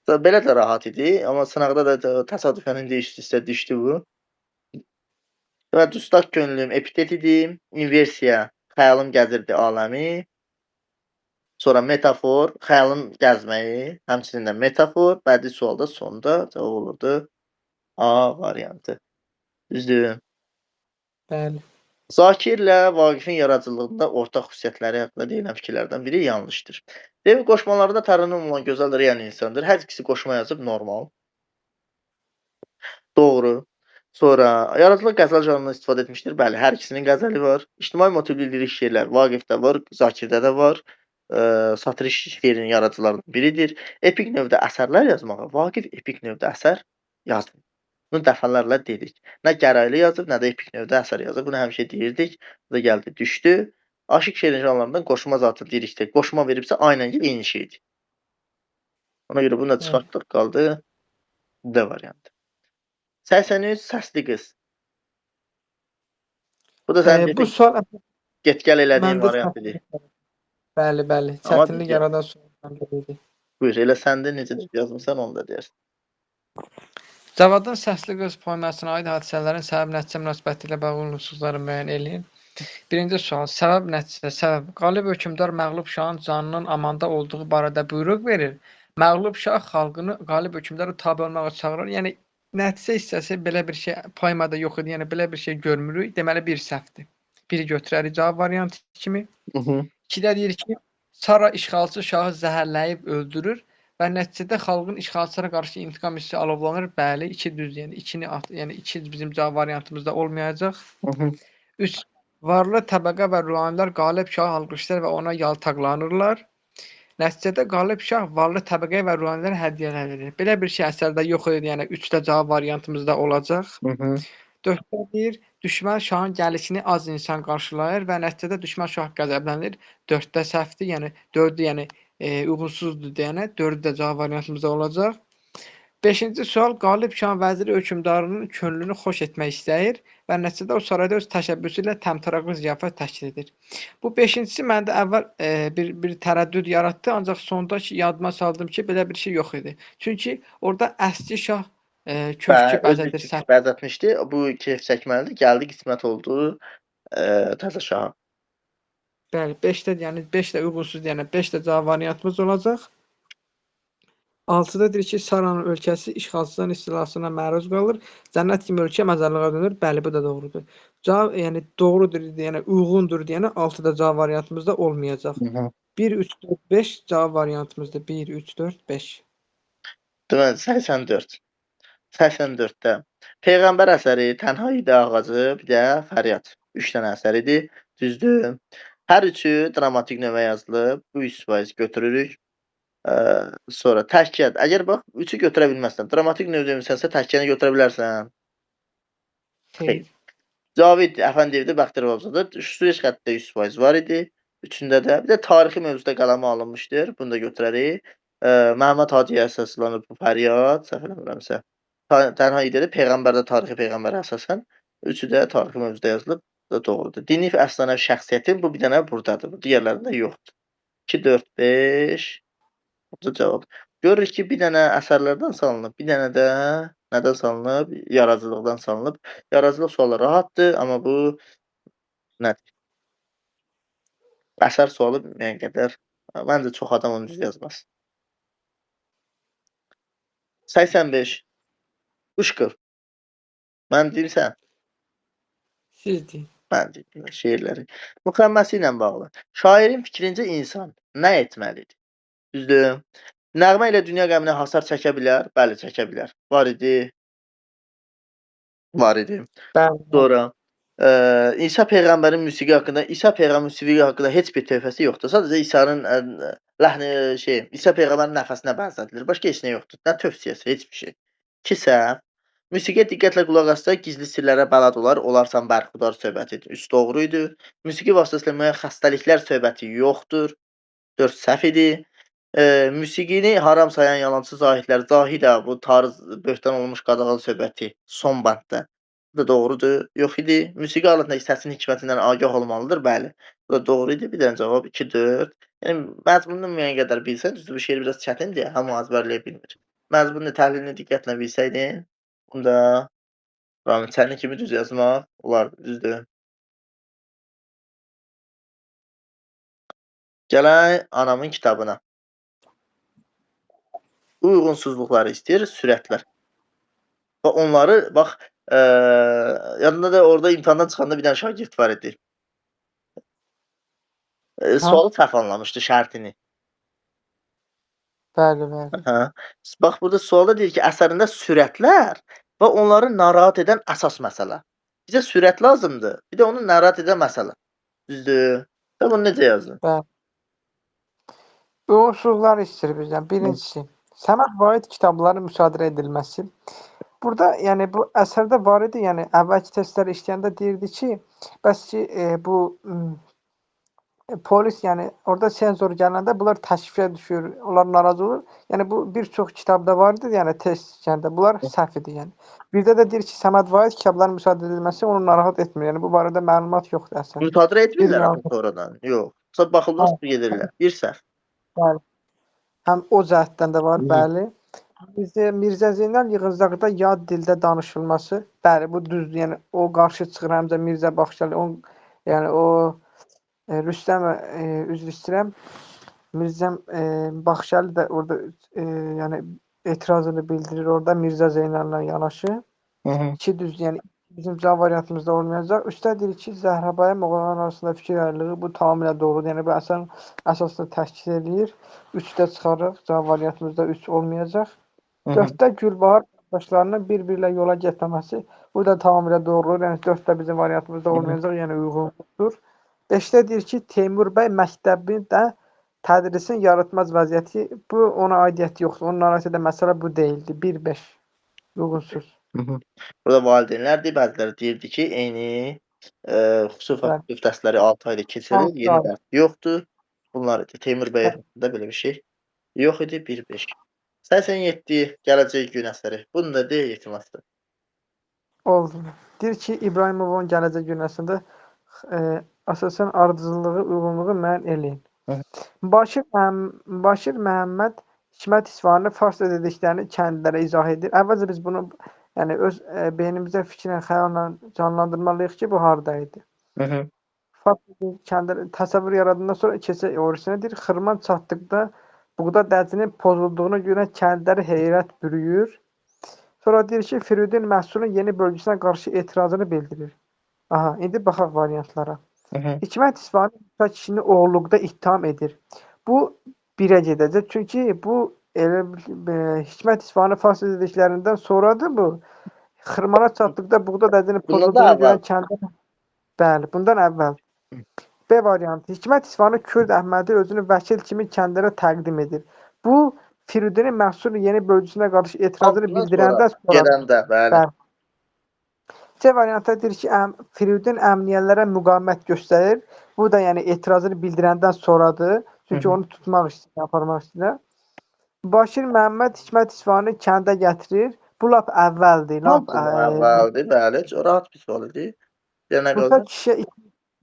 Belə də rahat idi, amma sınaqda da təsadüfən indi üst-üstə düşdü bu. Və dustaq könlüm epitet idi, inversiya xəyalım gəzirdi aləmi. Sonra metafor, xəyalın gəzməyi, həmçinin də metafor, bədii sualda sonda cavab olurdu A variantı. Düzdür? Bəli. Zakirlə Vaqifin yaradıcılığında ortaq xüsusiyyətləri haqqında deyilən fikirlərdən biri yanlışdır. Demək, qoşmalarında tərənnüm olan gözəl real insandır. Hər ikisi qoşma yazıb normal. Doğru. Sonra yaradıcılıq qəzəl janrından istifadə etmişdir. Bəli, hər ikisinin qəzəli var. İctimai motivli lirik şeirlər Vaqifdə var, Zakirdə də var. Satirik şeirin yaradıcılarından biridir. Epik növdə əsərlər yazmağa Vaqif epik növdə əsər yazmır. Bunu dəfələrlə dedik. Nə gəraylı yazıb, nə də epik növdə əsər yazıb. Bunu həmişə deyirdik. Bu da gəldi, düşdü. Aşıq şeirin janrlarından qoşma zatı lirikdir. Qoşma veribsə aynən eyni şeydir. Ona görə bunu da çıxartdıq, qaldı D variantı. 83 səsli qız. Bu da sən Bu sual get-gəl elədiyin variant idi. Bəli, bəli. Çətinlik yaradan suallardan biridir. Buyur, elə sən də necə yazmısan, onu da deyərsən. Cavadın səsli qız poemasına aid hadisələrin səbəb-nəticə münasibəti ilə bağlı unsursuzları müəyyən eləyin. Birinci sual, səbəb-nəticə, səbəb. Qalib hökmdar məğlub şahın canının amanda olduğu barədə buyruq verir. Məğlub şah xalqını qalib hökmdarı tabe olmağa çağırır. Yəni, nəticə hissəsi belə bir şey poemada yox idi. Yəni, belə bir şey görmürük. Deməli, bir səhvdir. Biri götürərik cavab variantı kimi. İkidə deyir ki, Sara işğalçı şahı zəhərləyib öldürür. Və nəticədə xalqın işğalçılara qarşı intiqam hissi alovlanır. Bəli, 2 düz, yəni 2 bizim cavab variantımızda olmayacaq. 3. Varlı təbəqə və ruhanilər qalib şahı alqışlar və ona yaltaqlanırlar. Nəticədə qalib şah varlı təbəqəyə və ruhanilərə hədiyyələr verir. Belə bir şey əsərdə yox idi, yəni 3də cavab variantımızda olacaq. 4-də deyir, düşmən şahın gəlişini az insan qarşılayır və nəticədə düşmən şah qəzəblənir. 4-də səhvdir, yəni 4-ü uyğunsuzdur deyənə 4 də cavab variantımızda olacaq. 5-ci sual qalib şah vəziri hökmdarının könlünü xoş etmək istəyir və nəticədə o sarayda öz təşəbbüsü ilə təmtəraqlı ziyafət təşkil edir. Bu 5-incisi məndə əvvəl bir tərəddüd yaratdı, ancaq sonda ki, yadıma saldım ki, belə bir şey yox idi. Çünki orada əski şah köşkü Özü bəzədir, kökü bəzətmişdi. Bu keyf çəkməlidir. Gəldi qismət oldu təzə şaha. Bəli, 5-də, yəni 5 də uyğunsuz deyənə 5 də cavab variantımız olacaq. 6-da deyir ki, Saranın ölkəsi işğalçıların istilasına məruz qalır. Cənnət kimi ölkə məzarlığa dönür. Bəli, bu da doğrudur. Cavab, yəni doğrudur deyənə, uyğundur deyənə 6-da cavab variantımızda olmayacaq. 1, 3, 4, 5 cavab variantımızda 1, 3, 4, 5. Deməli 84. 84-də Peyğəmbər əsəri, Tənhaide ağacı, bir də Fəryad. 3 dənə əsər idi. Düzdür? Hər üçü dramatik növə yazılıb. Bu 100% götürürük. Sonra təhkiyyat. Əgər bax 3-ü götürə bilməzsən, dramatik növ demisənsə təhkiyyəni götürə bilərsən. Xeyr. Xeyr. Cavid Əfəndiyevdə Bəxtiyar Suez xəttində 100% var idi. 3-ündə də bir də tarixi mövzuda qələmə alınmışdır. Bunu da götürərik. Məhəmməd Hadiyə əsaslanıb bu Fəryad, səhv eləmirəmsə. Tənhaidədə Peyğəmbərdə tarixi peyğəmbərə əsasən. Üçü də tarixi mövzuda yazılıb. Bu da doğrudur. Dini əfsanəvi şəxsiyyətin bu bir dənə burdadır. Bu digərlərində yoxdur. 2, 4, 5. Bu cavab. Görürük ki, bir dənə əsərlərdən salınıb, bir dənə də nədən salınıb? Yaradıcılıqdan salınıb. Yaradıcılıq sualı rahatdır, amma bu nədir? Əsər sualı müəyyən qədər məncə çox adam onu düz yazmaz. 85. Quşqur. Mən deyim sən? Siz deyin. Mən deyim şeirləri. Müxəmməsi ilə bağlı. Şairin fikrincə insan nə etməlidir? Düzdür? Nəğmə ilə dünya qəminə hasar çəkə bilər? Bəli, çəkə bilər. Var idi. Var idi. Bəli. Sonra İsa peyğəmbərin musiqi haqqında, İsa peyğəmbərin musiqi haqqında heç bir tövhəsi yoxdur. Sadəcə İsa'nın ləhni İsa peyğəmbərin nəfəsinə bənzədilir. Başqa heç nə yoxdur. Nə tövsiyəsi, heç bir şey. 2 səhv. Musiqiyə diqqətlə qulaq assaq gizli sirlərə bələd olar, olarsan bərxudar söhbətidir. 3 doğru idi. Musiqi vasitəsilə müəyyən xəstəliklər söhbəti yoxdur. 4 səhv idi. Musiqini haram sayan yalançı zahidlər, zahidə bu tarz böhtan olmuş qadağan söhbəti son bənddə. Bu da doğrudur. Yox idi. Musiqi alətindəki səsin hikmətindən agah olmalıdır. Bəli. Bu da doğru idi. Bir dənə cavab 2, 4. Yəni məzmununu müəyyən qədər bilsən, düzdür, bu şeir biraz çətindir, hamı əzbərləyə bilmir. Məzmununu, təhlilini diqqətlə bilsəydin, bunda Ramil sənin kimi düz yazmaq olardı, düzdür? Gələk anamın kitabına. Uyğunsuzluqları istəyir, sürətlər. Və onları bax, yadında da orada imtahandan çıxanda bir dənə şagird var idi. Sualı səhv anlamışdı, şərtini. Bəli, bəli. Hə. Bax burada sualda deyir ki, əsərində sürətlər və onları narahat edən əsas məsələ. Bizə sürət lazımdır, bir də onu narahat edən məsələ. Düzdür? Sən bunu necə yazdın? Bəli. Uyğunsuzluqlar istəyir bizdən. Birincisi, Səməd Vahid kitabların müsadirə edilməsi. Burada, yəni bu əsərdə var idi, yəni əvvəlki testlər işləyəndə deyirdi ki, bəs ki, bu polis, yəni orada senzor gələndə bunlar təşvişə düşür, onlar narazı olur. Yəni bu bir çox kitabda var idi, yəni test işləyəndə. Bunlar səhv idi, yəni. Birdə də deyir ki, Səməd Vahid kitabların müsadirə edilməsi onu narahat etmir. Yəni bu barədə məlumat yoxdur əsərdə. Müsadirə etmirlər axı sonradan. Yox. Sonra baxırlar, gedirlər. Bir səhv. Bəli. Həm o cəhətdən də var, bəli. Mirzə Zeynal Yığıncaqda yad dildə danışılması, bəli, bu düzdür. Yəni o qarşı çıxır həm də Mirzə Baxşəli, yəni o Rüstəm, üzr istəyirəm. Mirzə Baxşəli də orada yəni etirazını bildirir orada Mirzə Zeynal'la yanaşı. İki düzdür, yəni bizim cavab variantımızda olmayacaq. Üstəlik deyir ki, Zəhrabaya Moğollar arasında fikir ayrılığı bu tamamilə doğrudur. Yəni bu əsərin əsasını təşkil edir. 3-də çıxarıq, cavab variantımızda 3 olmayacaq. 4-də Gülbahar qardaşlarının bir-birlə yola getməməsi bu da tamamilə doğrudur. Yəni 4 də bizim variantımızda olmayacaq, yəni uyğundur. 5-də deyir ki, Teymur bəy məktəbində tədrisin yaratmaz vəziyyəti, bu ona aidiyyəti yoxdur. Onun narahat edən məsələ bu deyildi. 1-5 uyğunsuz. Burada valideynlər deyir, bəziləri deyirdi ki, eyni xüsusi faktor dərsləri 6 ayda keçirir, yeni dərs yoxdur. Bunlar idi. Teymur Bəyərovda belə bir şey yox idi. 1-5. 87 Gələcək gün əsəri. Bunu da de yetirməzdir. Oldu. Deyir ki, İbrahimovun gələcək günəsində əsasən ardıcıllığı, uyğunluğu müəyyən eləyin. Hı. Başir Məhəmməd Hikmət İsfahani farsça dediklərini kəndlilərə izah edir. Əvvəlcə biz bunu yəni öz beynimizdə fikirlə, xəyalla canlandırmalıyıq ki, bu harda idi. Hı -hı. Farsça kəndlər təsəvvür yaradandan sonra keçək orisinə deyir, xırman çatdıqda buğda dəcinin pozulduğunu görən kəndliləri heyrət bürüyür. Sonra deyir ki, Firudin məhsulun yeni bölgüsünə qarşı etirazını bildirir. Aha, indi baxaq variantlara. Hı -hı. Hikmət İsfahani Musa kişini oğurluqda ittiham edir. Bu 1-ə gedəcək. Çünki bu elə Hikmət İsfahani farsça dediklərindən sonradır bu. Xırmana çatdıqda buğda dəcinin Bundan da pozulduğunu əvvəl. görən kəndlər. Bəli, bundan əvvəl. Hı. B variantı. Hikmət İsfahani Kürd Əhmədi özünü vəkil kimi kəndlərə təqdim edir. Bu Firudinin məhsul yeni bölgüsünə qarşı etirazını Bundan bildirəndən sonra. gələndə, bəli. Bəli. C variantı deyir ki, Firudin əmniyyələrə müqavimət göstərir. Bu da yəni etirazını bildirəndən sonradır. Çünki Hı -hı. onu tutmaq istəyir, aparmaq istəyir. Başir Məhəmməd Hikmət İsfahani kəndə gətirir. Bu lap əvvəldir. Lap Əvvəldir, bəli. Çox rahat bir sual idi. Yenə Musa qaldı. kişiyə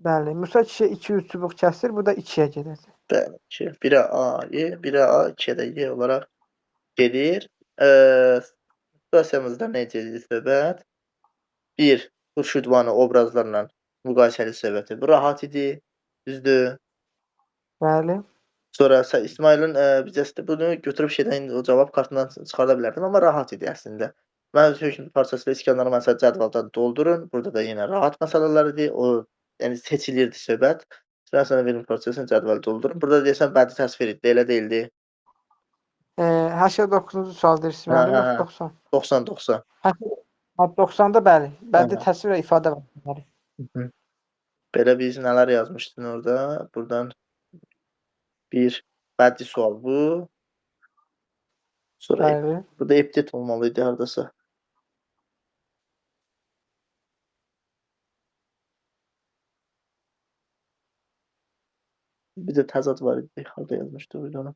bəli, Musa kişiyə 2-3 çubuq kəsir. Bu da 2-yə gedəcək. Bəli. 1-ə A, Y, 1-ə A, 2-yə də Y olaraq gedir. Situasiyamızda necə idi söhbət? 1. Xurşudvanı obrazlarla müqayisəli söhbəti. Bu rahat idi, düzdür. Bəli. Sonra İsmayılın bizə bunu götürüb şeydən o cavab kartından çıxarda bilərdim, amma rahat idi əslində. Mən öz hökm parçası ilə İsgəndəri məsəl cədvaldan doldurun. Burada da yenə rahat məsələlər idi. O yəni seçilirdi söhbət. Mən sənə verim parçasını cədvəl doldurun. Burada deyəsən bədii təsvir etdi, elə deyildi. 89-cu sual deyirsiz Hə, mənə, hə, yox hə. 90. 90-90. Hə, 90-da bəli. Bədii Hə. təsvir və ifadə var. Belə biz nələr yazmışdın orada? Burdan bir bədii sual bu. Sonra Bəli. burada epitet olmalı idi hardasa. Bir də təzad var idi. Harda yazmışdı burada onu?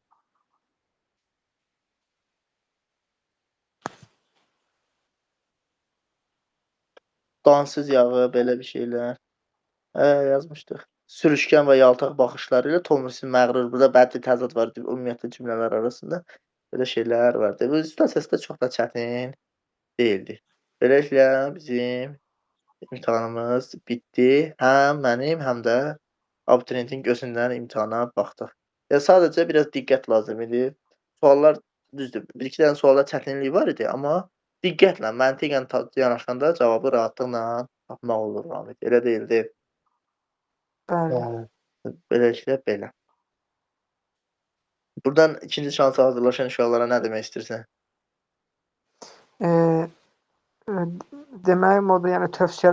Dansız yağı, belə bir şeylər. Yazmışdıq. Sürüşkən və yaltaq baxışları ilə Tomrisin məğrur. Burada bədii təzad var idi ümumiyyətlə cümlələr arasında. Belə şeylər vardı. Bu situasiyası da çox da çətin deyildi. Beləliklə bizim imtahanımız bitdi. Həm mənim, həm də abituriyentin gözündən imtahana baxdıq. Sadəcə biraz diqqət lazım idi. Suallar düzdür, 1-2 dənə sualda çətinlik var idi, amma diqqətlə, məntiqən yanaşanda cavabı rahatlıqla tapmaq olur Ramid. Elə deyildi. Bəli. Beləliklə belə. Burdan ikinci şansa hazırlaşan uşaqlara nə demək istəyirsən? Demək olar, yəni tövsiyələr